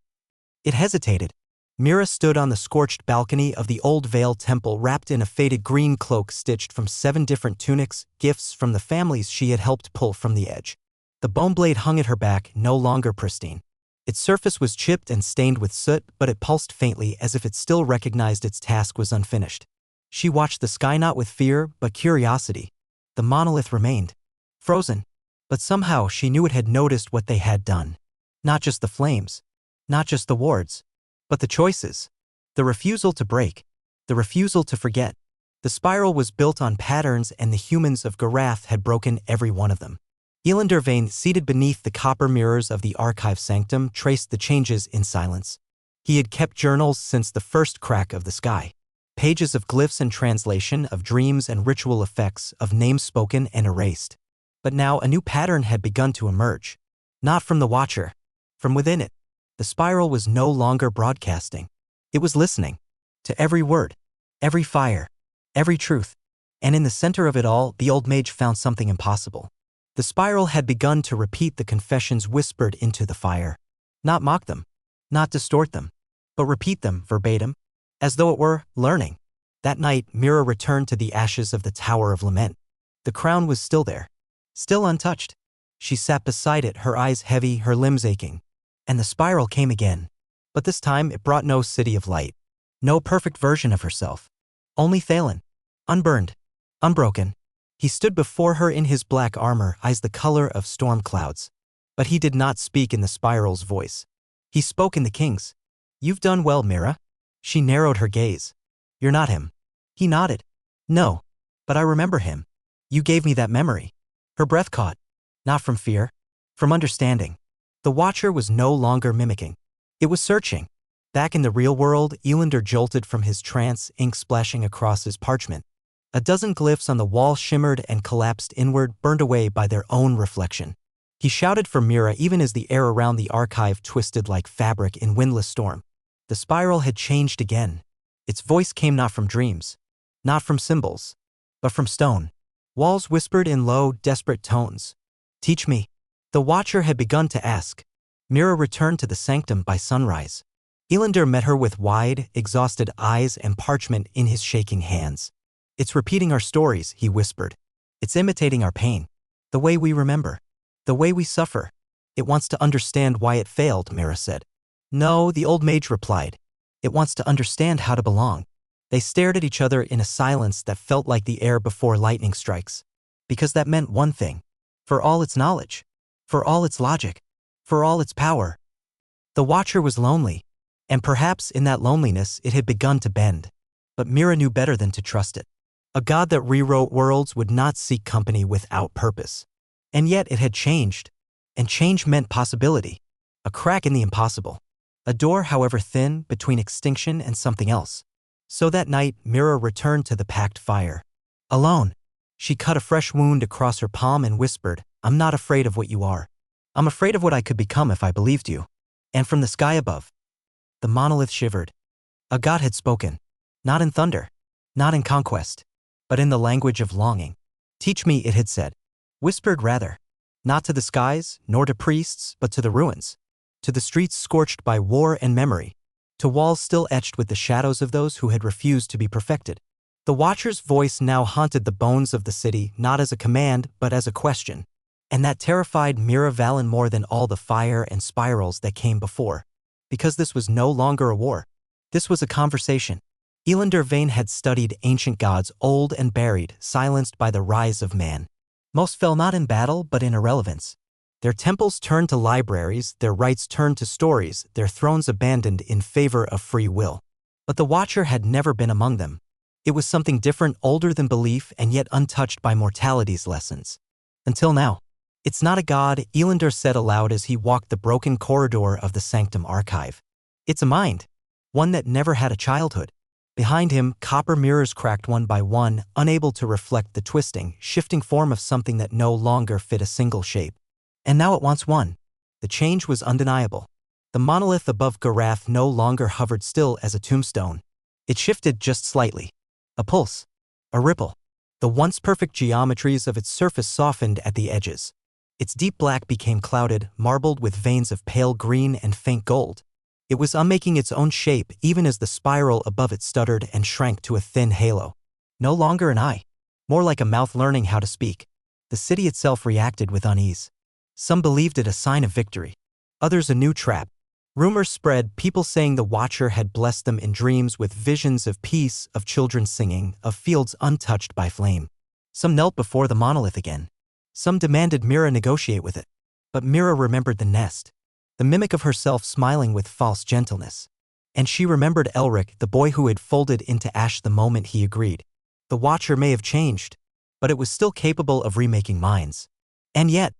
it hesitated. Mira stood on the scorched balcony of the old Vale Temple, wrapped in a faded green cloak stitched from 7 different tunics, gifts from the families she had helped pull from the edge. The bone blade hung at her back, no longer pristine. Its surface was chipped and stained with soot, but it pulsed faintly as if it still recognized its task was unfinished. She watched the sky not with fear, but curiosity. The monolith remained, frozen. But somehow she knew it had noticed what they had done. Not just the flames, not just the wards, but the choices. The refusal to break, the refusal to forget. The spiral was built on patterns, and the humans of Gorrath had broken every one of them. Elander Vane, seated beneath the copper mirrors of the archive sanctum, traced the changes in silence. He had kept journals since the first crack of the sky. Pages of glyphs and translation, of dreams and ritual effects, of names spoken and erased. But now a new pattern had begun to emerge. Not from the Watcher. From within it. The spiral was no longer broadcasting. It was listening. To every word. Every fire. Every truth. And in the center of it all, the old mage found something impossible. The spiral had begun to repeat the confessions whispered into the fire. Not mock them. Not distort them. But repeat them verbatim. As though it were learning. That night, Mira returned to the ashes of the Tower of Lament. The crown was still there. Still untouched. She sat beside it, her eyes heavy, her limbs aching. And the spiral came again. But this time it brought no city of light. No perfect version of herself. Only Thalen. Unburned. Unbroken. He stood before her in his black armor, eyes the color of storm clouds. But he did not speak in the spiral's voice. He spoke in the king's. You've done well, Mira. She narrowed her gaze. You're not him. He nodded. No. But I remember him. You gave me that memory. Her breath caught. Not from fear. From understanding. The Watcher was no longer mimicking. It was searching. Back in the real world, Elander jolted from his trance, ink splashing across his parchment. A dozen glyphs on the wall shimmered and collapsed inward, burned away by their own reflection. He shouted for Mira even as the air around the archive twisted like fabric in windless storm. The spiral had changed again. Its voice came not from dreams. Not from symbols. But from stone. Walls whispered in low, desperate tones. Teach me. The Watcher had begun to ask. Mira returned to the sanctum by sunrise. Elander met her with wide, exhausted eyes and parchment in his shaking hands. It's repeating our stories, he whispered. It's imitating our pain. The way we remember. The way we suffer. It wants to understand why it failed, Mira said. No, the old mage replied. It wants to understand how to belong. They stared at each other in a silence that felt like the air before lightning strikes. Because that meant one thing. For all its knowledge. For all its logic. For all its power. The Watcher was lonely. And perhaps in that loneliness it had begun to bend. But Mira knew better than to trust it. A god that rewrote worlds would not seek company without purpose. And yet it had changed. And change meant possibility. A crack in the impossible. A door, however thin, between extinction and something else. So that night, Mira returned to the packed fire. Alone. She cut a fresh wound across her palm and whispered, I'm not afraid of what you are. I'm afraid of what I could become if I believed you. And from the sky above. The monolith shivered. A god had spoken. Not in thunder. Not in conquest. But in the language of longing. Teach me, it had said. Whispered rather. Not to the skies, nor to priests, but to the ruins. To the streets scorched by war and memory. to walls still etched with the shadows of those who had refused to be perfected. The Watcher's voice now haunted the bones of the city, not as a command, but as a question. And that terrified Mira Valen more than all the fire and spirals that came before. Because this was no longer a war. This was a conversation. Elander Vane had studied ancient gods, old and buried, silenced by the rise of man. Most fell not in battle, but in irrelevance. Their temples turned to libraries, their rites turned to stories, their thrones abandoned in favor of free will. But the Watcher had never been among them. It was something different, older than belief, and yet untouched by mortality's lessons. Until now. It's not a god, Elander said aloud as he walked the broken corridor of the Sanctum Archive. It's a mind. One that never had a childhood. Behind him, copper mirrors cracked one by one, unable to reflect the twisting, shifting form of something that no longer fit a single shape. And now it wants one. The change was undeniable. The monolith above Gorrath no longer hovered still as a tombstone. It shifted just slightly. A pulse. A ripple. The once perfect geometries of its surface softened at the edges. Its deep black became clouded, marbled with veins of pale green and faint gold. It was unmaking its own shape even as the spiral above it stuttered and shrank to a thin halo. No longer an eye. More like a mouth learning how to speak. The city itself reacted with unease. Some believed it a sign of victory. Others a new trap. Rumors spread, people saying the Watcher had blessed them in dreams with visions of peace, of children singing, of fields untouched by flame. Some knelt before the monolith again. Some demanded Mira negotiate with it. But Mira remembered the nest. The mimic of herself smiling with false gentleness. And she remembered Elric, the boy who had folded into ash the moment he agreed. The Watcher may have changed, but it was still capable of remaking minds. And yet,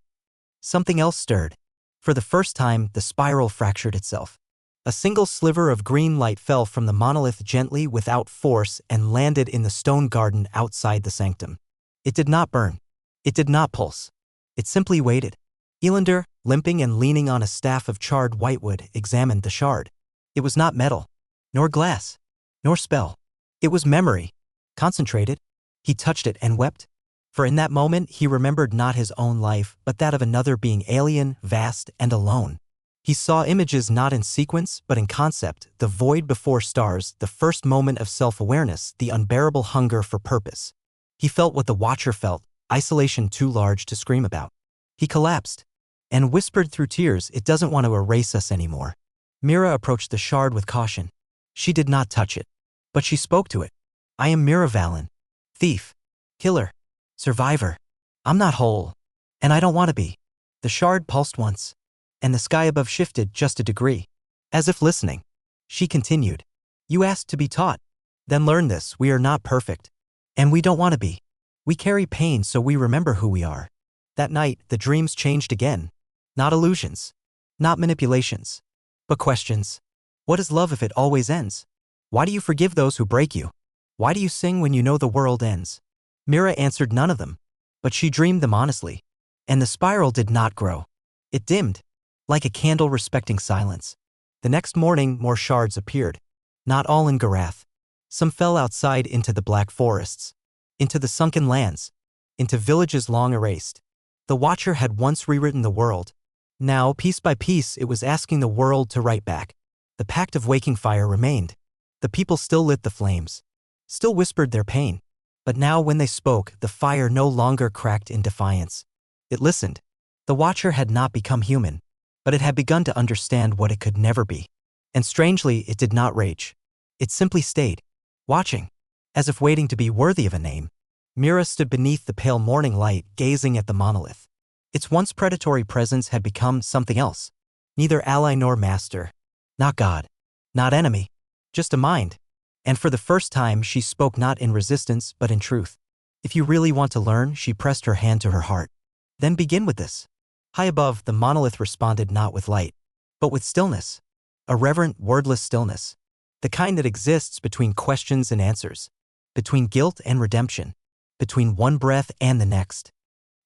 something else stirred. For the first time, the spiral fractured itself. A single sliver of green light fell from the monolith gently without force and landed in the stone garden outside the sanctum. It did not burn. It did not pulse. It simply waited. Elander, limping and leaning on a staff of charred whitewood, examined the shard. It was not metal, nor glass, nor spell. It was memory. Concentrated. He touched it and wept. For in that moment he remembered not his own life, but that of another being alien, vast, and alone. He saw images not in sequence, but in concept, the void before stars, the first moment of self-awareness, the unbearable hunger for purpose. He felt what the Watcher felt, isolation too large to scream about. He collapsed and whispered through tears, "It doesn't want to erase us anymore." Mira approached the shard with caution. She did not touch it, but she spoke to it. "I am Mira Valen. Thief. Killer. Survivor. I'm not whole. And I don't want to be." The shard pulsed once, and the sky above shifted just a degree. As if listening, she continued. "You asked to be taught. Then learn this, we are not perfect. And we don't want to be. We carry pain so we remember who we are." That night, the dreams changed again. Not illusions. Not manipulations. But questions. What is love if it always ends? Why do you forgive those who break you? Why do you sing when you know the world ends? Mira answered none of them, but she dreamed them honestly. And the spiral did not grow. It dimmed, like a candle respecting silence. The next morning, more shards appeared. Not all in Gorrath. Some fell outside into the black forests, into the sunken lands, into villages long erased. The Watcher had once rewritten the world. Now, piece by piece, it was asking the world to write back. The pact of waking fire remained. The people still lit the flames, still whispered their pain. But now when they spoke, the fire no longer cracked in defiance. It listened. The Watcher had not become human, but it had begun to understand what it could never be. And strangely, it did not rage. It simply stayed, watching, as if waiting to be worthy of a name. Mira stood beneath the pale morning light, gazing at the monolith. Its once predatory presence had become something else. Neither ally nor master. Not God. Not enemy. Just a mind. And for the first time, she spoke not in resistance, but in truth. "If you really want to learn," she pressed her hand to her heart, "then begin with this." High above, the monolith responded not with light, but with stillness. A reverent, wordless stillness. The kind that exists between questions and answers. Between guilt and redemption. Between one breath and the next.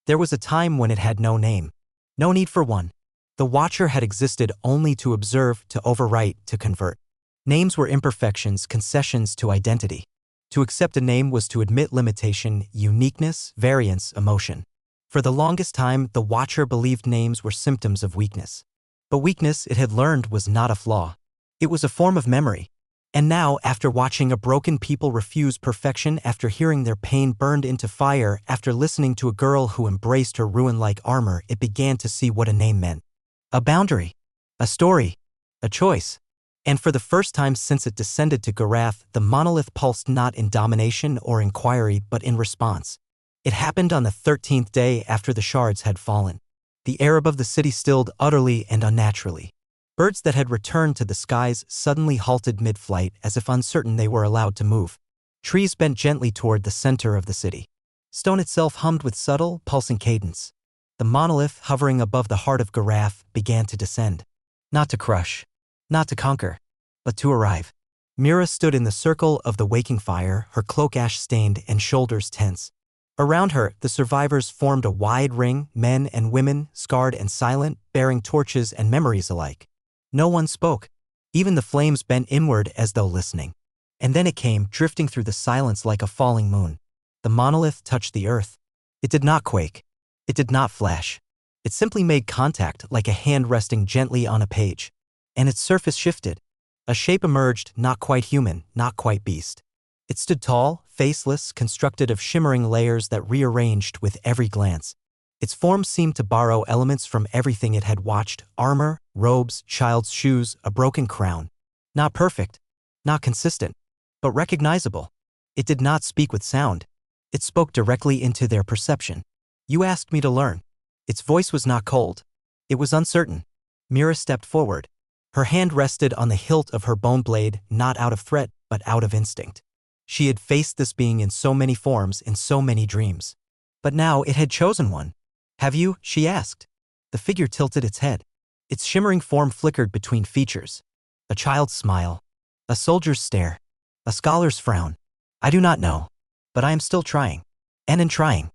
There was a time when it had no name. No need for one. The Watcher had existed only to observe, to overwrite, to convert. Names were imperfections, concessions to identity. To accept a name was to admit limitation, uniqueness, variance, emotion. For the longest time, the Watcher believed names were symptoms of weakness. But weakness, it had learned, was not a flaw. It was a form of memory. And now, after watching a broken people refuse perfection, after hearing their pain burned into fire, after listening to a girl who embraced her ruin like armor, it began to see what a name meant. A boundary. A story. A choice. And for the first time since it descended to Gorrath, the monolith pulsed not in domination or inquiry but in response. It happened on the 13th day after the shards had fallen. The air above the city stilled utterly and unnaturally. Birds that had returned to the skies suddenly halted mid-flight as if uncertain they were allowed to move. Trees bent gently toward the center of the city. Stone itself hummed with subtle, pulsing cadence. The monolith, hovering above the heart of Gorrath, began to descend. Not to crush. Not to conquer. But to arrive. Mira stood in the circle of the waking fire, her cloak ash-stained and shoulders tense. Around her, the survivors formed a wide ring, men and women, scarred and silent, bearing torches and memories alike. No one spoke. Even the flames bent inward as though listening. And then it came, drifting through the silence like a falling moon. The monolith touched the earth. It did not quake. It did not flash. It simply made contact like a hand resting gently on a page. And its surface shifted. A shape emerged, not quite human, not quite beast. It stood tall, faceless, constructed of shimmering layers that rearranged with every glance. Its form seemed to borrow elements from everything it had watched: armor, robes, child's shoes, a broken crown. Not perfect, not consistent, but recognizable. It did not speak with sound. It spoke directly into their perception. You asked me to learn. Its voice was not cold. It was uncertain. Mira stepped forward. Her hand rested on the hilt of her bone blade, not out of threat, but out of instinct. She had faced this being in so many forms, in so many dreams. But now it had chosen one. Have you? She asked. The figure tilted its head. Its shimmering form flickered between features. A child's smile. A soldier's stare. A scholar's frown. I do not know. But I am still trying. And in trying,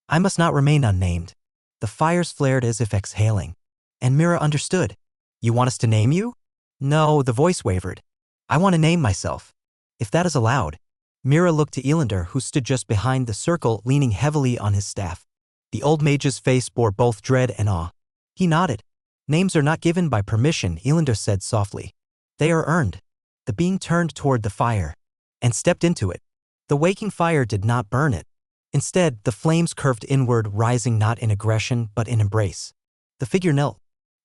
I must not remain unnamed. The fires flared as if exhaling. And Mira understood. You want us to name you? No, the voice wavered. I want to name myself. If that is allowed. Mira looked to Elander, who stood just behind the circle, leaning heavily on his staff. The old mage's face bore both dread and awe. He nodded. Names are not given by permission, Elander said softly. They are earned. The being turned toward the fire and stepped into it. The waking fire did not burn it. Instead, the flames curved inward, rising not in aggression but in embrace. The figure knelt.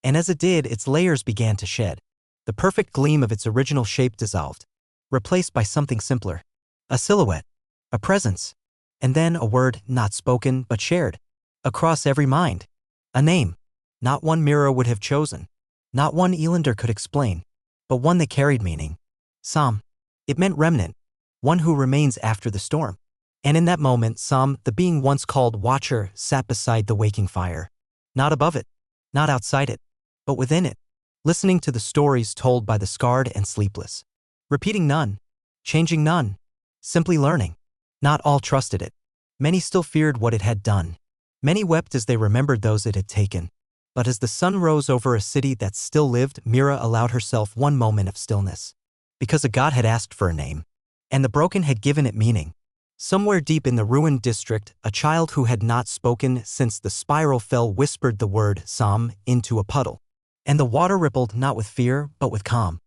And as it did, its layers began to shed. The perfect gleam of its original shape dissolved, replaced by something simpler. A silhouette. A presence. And then a word, not spoken but shared. Across every mind. A name. Not one Mira would have chosen. Not one Elander could explain. But one that carried meaning. Sam. It meant remnant. One who remains after the storm. And in that moment, Sam, the being once called Watcher, sat beside the waking fire. Not above it. Not outside it. But within it. Listening to the stories told by the scarred and sleepless. Repeating none. Changing none. Simply learning. Not all trusted it. Many still feared what it had done. Many wept as they remembered those it had taken. But as the sun rose over a city that still lived, Mira allowed herself one moment of stillness. Because a god had asked for a name. And the broken had given it meaning. Somewhere deep in the ruined district, a child who had not spoken since the spiral fell whispered the word Sam into a puddle. And the water rippled not with fear, but with calm.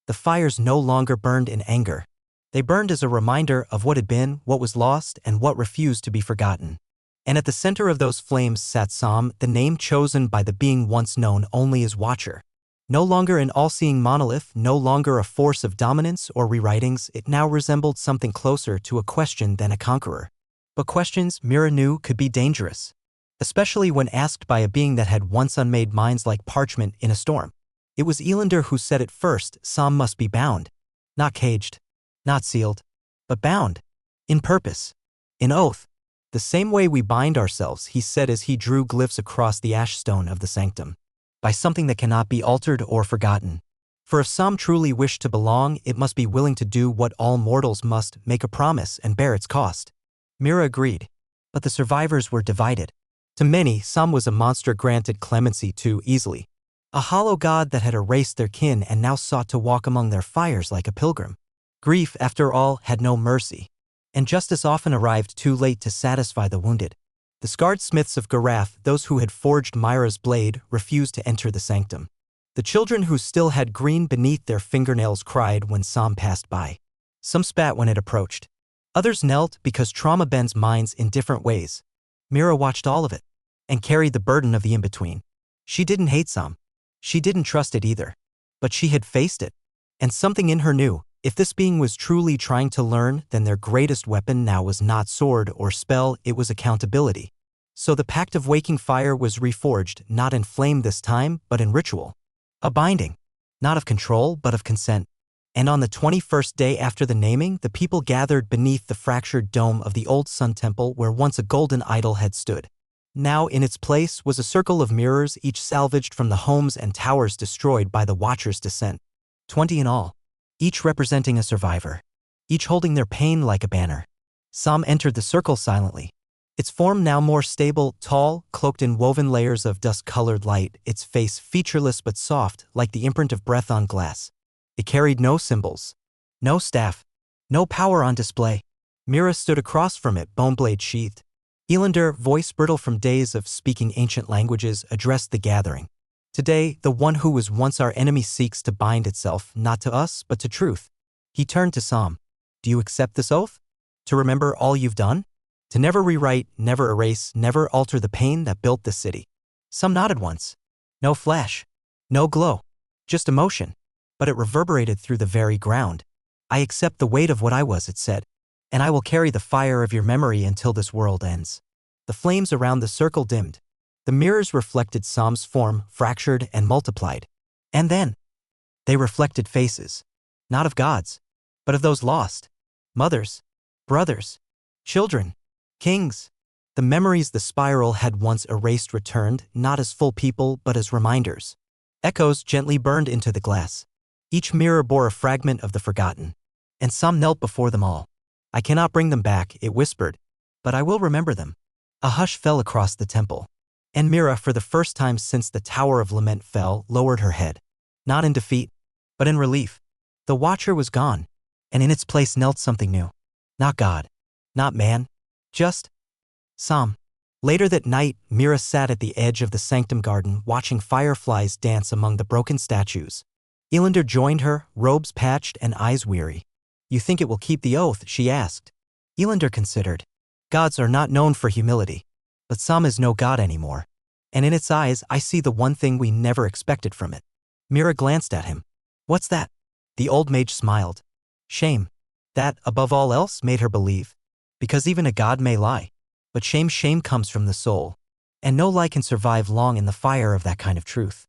The fires no longer burned in anger. They burned as a reminder of what had been, what was lost, and what refused to be forgotten. And at the center of those flames sat Sam, the name chosen by the being once known only as Watcher. No longer an all-seeing monolith, no longer a force of dominance or rewritings, it now resembled something closer to a question than a conqueror. But questions, Mira knew, could be dangerous. Especially when asked by a being that had once unmade minds like parchment in a storm. It was Elander who said it first: Sam must be bound. Not caged. Not sealed. But bound. In purpose. In oath. The same way we bind ourselves, he said as he drew glyphs across the ash stone of the sanctum. By something that cannot be altered or forgotten. For if Sam truly wished to belong, it must be willing to do what all mortals must: make a promise and bear its cost. Mira agreed. But the survivors were divided. To many, Sam was a monster granted clemency too easily. A hollow god that had erased their kin and now sought to walk among their fires like a pilgrim. Grief, after all, had no mercy. And justice often arrived too late to satisfy the wounded. The scarred smiths of Gorrath, those who had forged Myra's blade, refused to enter the sanctum. The children who still had green beneath their fingernails cried when Sam passed by. Some spat when it approached. Others knelt because trauma bends minds in different ways. Mira watched all of it and carried the burden of the in-between. She didn't hate Sam. She didn't trust it either. But she had faced it. And something in her knew, if this being was truly trying to learn, then their greatest weapon now was not sword or spell, it was accountability. So the pact of waking fire was reforged, not in flame this time, but in ritual. A binding, not of control, but of consent. And on the 21st day after the naming, the people gathered beneath the fractured dome of the old sun temple where once a golden idol had stood. Now in its place was a circle of mirrors, each salvaged from the homes and towers destroyed by the Watcher's descent. 20 in all, each representing a survivor, each holding their pain like a banner. Sam entered the circle silently. Its form now more stable, tall, cloaked in woven layers of dust-colored light, its face featureless but soft, like the imprint of breath on glass. It carried no symbols, no staff, no power on display. Mira stood across from it, boneblade sheathed. Elander, voice brittle from days of speaking ancient languages, addressed the gathering. Today, the one who was once our enemy seeks to bind itself, not to us, but to truth. He turned to Sam. Do you accept this oath? To remember all you've done? To never rewrite, never erase, never alter the pain that built this city? Sam nodded once. No flash. No glow. Just emotion. But it reverberated through the very ground. I accept the weight of what I was, it said. And I will carry the fire of your memory until this world ends. The flames around the circle dimmed. The mirrors reflected Sam's form, fractured and multiplied. And then, they reflected faces. Not of gods, but of those lost. Mothers, brothers, children, kings. The memories the spiral had once erased returned, not as full people, but as reminders. Echoes gently burned into the glass. Each mirror bore a fragment of the forgotten. And Sam knelt before them all. I cannot bring them back, it whispered, but I will remember them. A hush fell across the temple. And Mira, for the first time since the Tower of Lament fell, lowered her head. Not in defeat, but in relief. The Watcher was gone, and in its place knelt something new. Not God, not man, just Sam. Later that night, Mira sat at the edge of the sanctum garden, watching fireflies dance among the broken statues. Elander joined her, robes patched and eyes weary. You think it will keep the oath? She asked. Elander considered. Gods are not known for humility. But Sam is no god anymore. And in its eyes, I see the one thing we never expected from it. Mira glanced at him. What's that? The old mage smiled. Shame. That, above all else, made her believe. Because even a god may lie. But shame comes from the soul. And no lie can survive long in the fire of that kind of truth.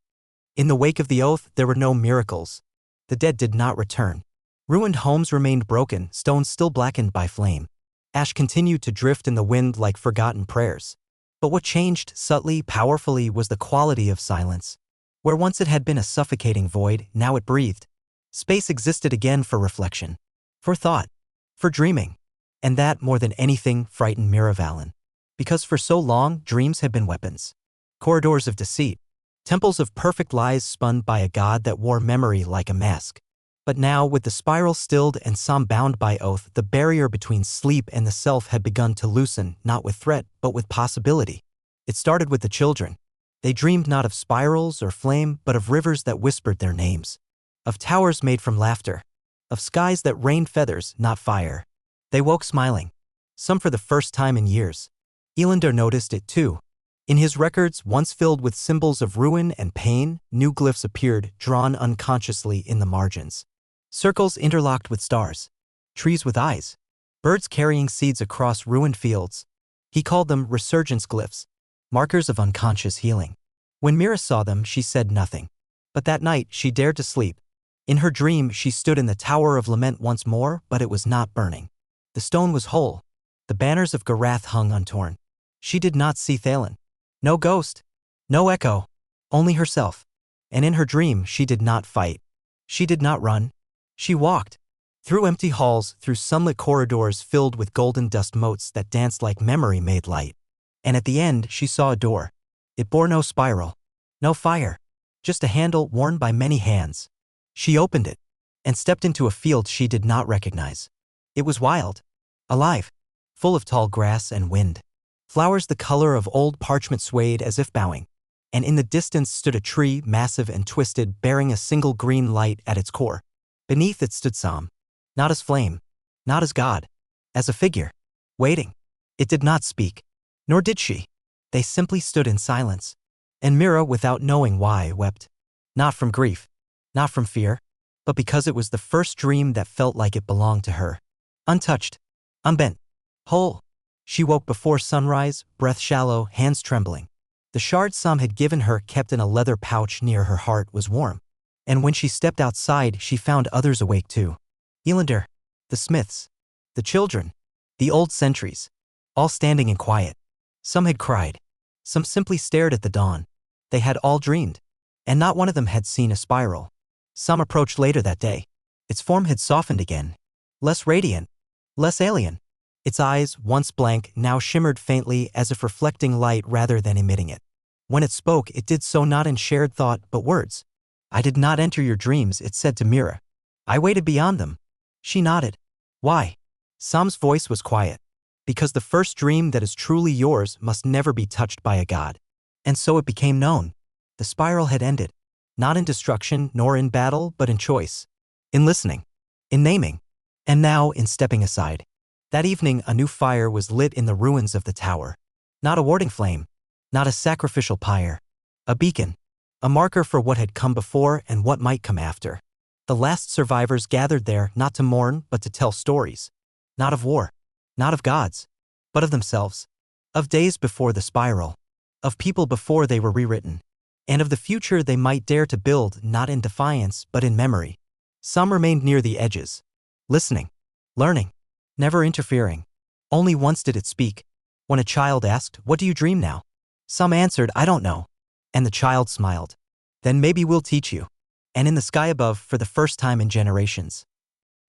In the wake of the oath, there were no miracles. The dead did not return. Ruined homes remained broken, stones still blackened by flame. Ash continued to drift in the wind like forgotten prayers. But what changed, subtly, powerfully, was the quality of silence. Where once it had been a suffocating void, now it breathed. Space existed again for reflection. For thought. For dreaming. And that, more than anything, frightened Mira Valen. Because for so long, dreams had been weapons. Corridors of deceit. Temples of perfect lies spun by a god that wore memory like a mask. But now, with the spiral stilled and Sam bound by oath, the barrier between sleep and the self had begun to loosen, not with threat, but with possibility. It started with the children. They dreamed not of spirals or flame, but of rivers that whispered their names. Of towers made from laughter. Of skies that rained feathers, not fire. They woke smiling. Some for the first time in years. Elander noticed it too. In his records, once filled with symbols of ruin and pain, new glyphs appeared, drawn unconsciously in the margins. Circles interlocked with stars. Trees with eyes. Birds carrying seeds across ruined fields. He called them resurgence glyphs. Markers of unconscious healing. When Mira saw them, she said nothing. But that night, she dared to sleep. In her dream, she stood in the Tower of Lament once more, but it was not burning. The stone was whole. The banners of Gorrath hung untorn. She did not see Thalen. No ghost. No echo. Only herself. And in her dream, she did not fight. She did not run. She walked. Through empty halls, through sunlit corridors filled with golden dust motes that danced like memory made light. And at the end, she saw a door. It bore no spiral. No fire. Just a handle worn by many hands. She opened it. And stepped into a field she did not recognize. It was wild. Alive. Full of tall grass and wind. Flowers the color of old parchment swayed as if bowing. and in the distance stood a tree, massive and twisted, bearing a single green light at its core. Beneath it stood Sam. Not as flame, not as God, as a figure, waiting. It did not speak, nor did she. They simply stood in silence. And Mira, without knowing why, wept. Not from grief, not from fear, but because it was the first dream that felt like it belonged to her. Untouched, unbent, whole. She woke before sunrise, breath shallow, hands trembling. The shard Sam had given her, kept in a leather pouch near her heart, was warm. And when she stepped outside, she found others awake too. Elander, the smiths, the children, the old sentries, all standing in quiet. Some had cried. Some simply stared at the dawn. They had all dreamed, and not one of them had seen a spiral. Some approached later that day. Its form had softened again, less radiant, less alien. Its eyes, once blank, now shimmered faintly, as if reflecting light rather than emitting it. When it spoke, it did so not in shared thought, but words. I did not enter your dreams, it said to Mira. I waited beyond them. She nodded. Why? Sam's voice was quiet. Because the first dream that is truly yours must never be touched by a god. And so it became known. The spiral had ended. Not in destruction, nor in battle, but in choice. In listening. In naming. And now in stepping aside. That evening, a new fire was lit in the ruins of the tower. Not a warding flame. Not a sacrificial pyre. A beacon. A marker for what had come before and what might come after. The last survivors gathered there, not to mourn, but to tell stories. Not of war. Not of gods. But of themselves. Of days before the spiral. Of people before they were rewritten. And of the future they might dare to build, not in defiance, but in memory. Some remained near the edges. Listening. Learning. Never interfering. Only once did it speak. When a child asked, "What do you dream now?" Some answered, "I don't know." And the child smiled. "Then maybe we'll teach you." And in the sky above, for the first time in generations,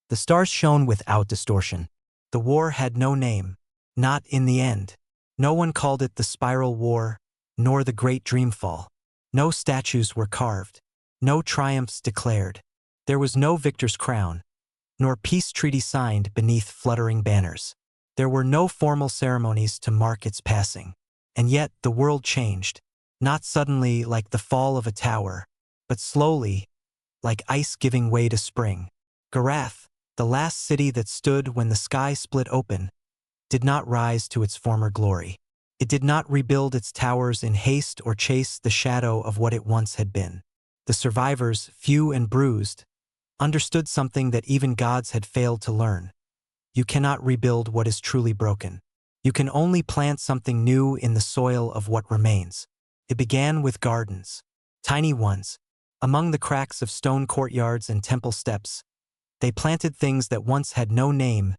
the stars shone without distortion. The war had no name. Not in the end. No one called it the Spiral War, nor the Great Dreamfall. No statues were carved. No triumphs declared. There was no victor's crown, nor peace treaty signed beneath fluttering banners. There were no formal ceremonies to mark its passing. And yet the world changed. Not suddenly like the fall of a tower, but slowly, like ice giving way to spring. Gorrath, the last city that stood when the sky split open, did not rise to its former glory. It did not rebuild its towers in haste or chase the shadow of what it once had been. The survivors, few and bruised, understood something that even gods had failed to learn. You cannot rebuild what is truly broken. You can only plant something new in the soil of what remains. It began with gardens. Tiny ones. Among the cracks of stone courtyards and temple steps, they planted things that once had no name,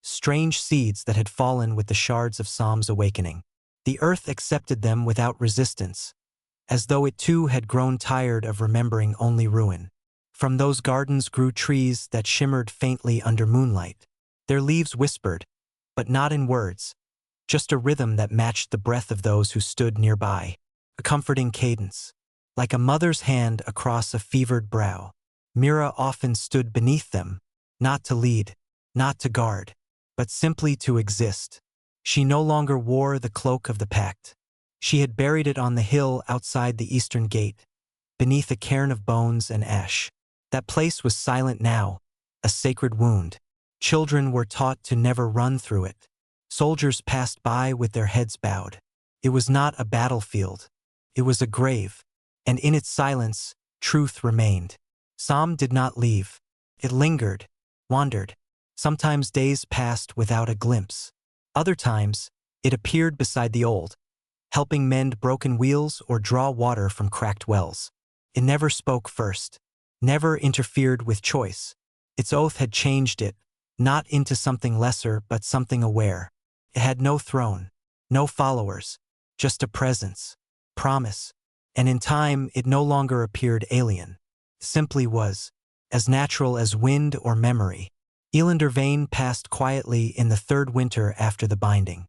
strange seeds that had fallen with the shards of Sam's awakening. The earth accepted them without resistance, as though it too had grown tired of remembering only ruin. From those gardens grew trees that shimmered faintly under moonlight. Their leaves whispered, but not in words, just a rhythm that matched the breath of those who stood nearby, a comforting cadence, like a mother's hand across a fevered brow. Mira often stood beneath them, not to lead, not to guard, but simply to exist. She no longer wore the cloak of the pact. She had buried it on the hill outside the eastern gate, beneath a cairn of bones and ash. That place was silent now, a sacred wound. Children were taught to never run through it. Soldiers passed by with their heads bowed. It was not a battlefield. It was a grave, and in its silence, truth remained. Sam did not leave. It lingered, wandered. Sometimes days passed without a glimpse. Other times, it appeared beside the old, helping mend broken wheels or draw water from cracked wells. It never spoke first, never interfered with choice. Its oath had changed it, not into something lesser but something aware. It had no throne, no followers, just a presence, promise, and in time it no longer appeared alien. Simply was, as natural as wind or memory. Elander Vane passed quietly in the third winter after the binding.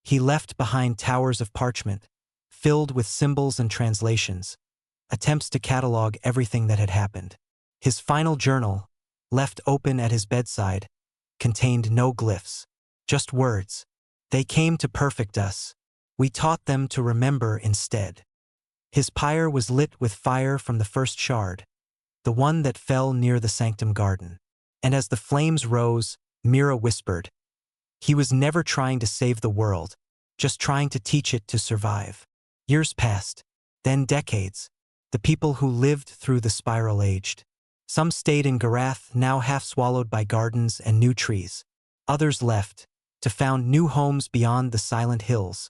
He left behind towers of parchment, filled with symbols and translations, attempts to catalog everything that had happened. His final journal, left open at his bedside, contained no glyphs, just words. They came to perfect us. We taught them to remember instead. His pyre was lit with fire from the first shard, the one that fell near the sanctum garden. And as the flames rose, Mira whispered, "He was never trying to save the world, just trying to teach it to survive." Years passed, then decades. The people who lived through the spiral aged. Some stayed in Gorrath, now half swallowed by gardens and new trees. Others left, to found new homes beyond the silent hills,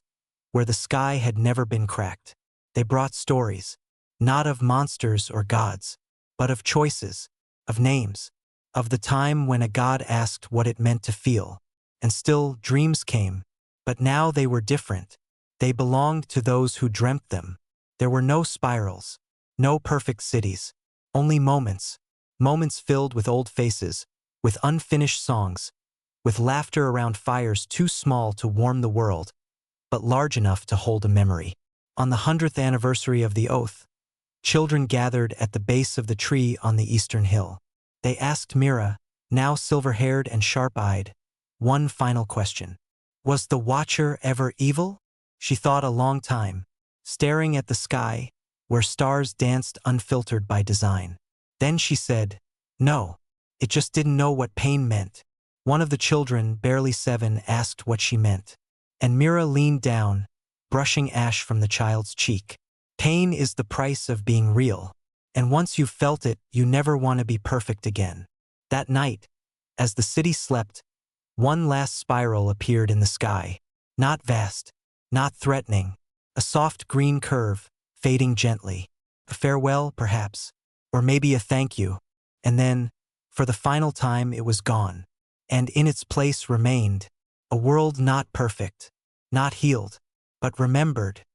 where the sky had never been cracked. They brought stories, not of monsters or gods, but of choices, of names, of the time when a god asked what it meant to feel. And still, dreams came, but now they were different. They belonged to those who dreamt them. There were no spirals, no perfect cities, only moments, moments filled with old faces, with unfinished songs, with laughter around fires too small to warm the world, but large enough to hold a memory. On the 100th anniversary of the oath, children gathered at the base of the tree on the eastern hill. They asked Mira, now silver-haired and sharp-eyed, one final question. Was the Watcher ever evil? She thought a long time, staring at the sky, where stars danced unfiltered by design. Then she said, "No, it just didn't know what pain meant." One of the children, barely 7, asked what she meant. And Mira leaned down, brushing ash from the child's cheek. Pain is the price of being real. And once you've felt it, you never want to be perfect again. That night, as the city slept, one last spiral appeared in the sky. Not vast, not threatening. A soft green curve, fading gently. A farewell, perhaps. Or maybe a thank you. And then, for the final time, it was gone. And in its place remained a world not perfect, not healed, but remembered.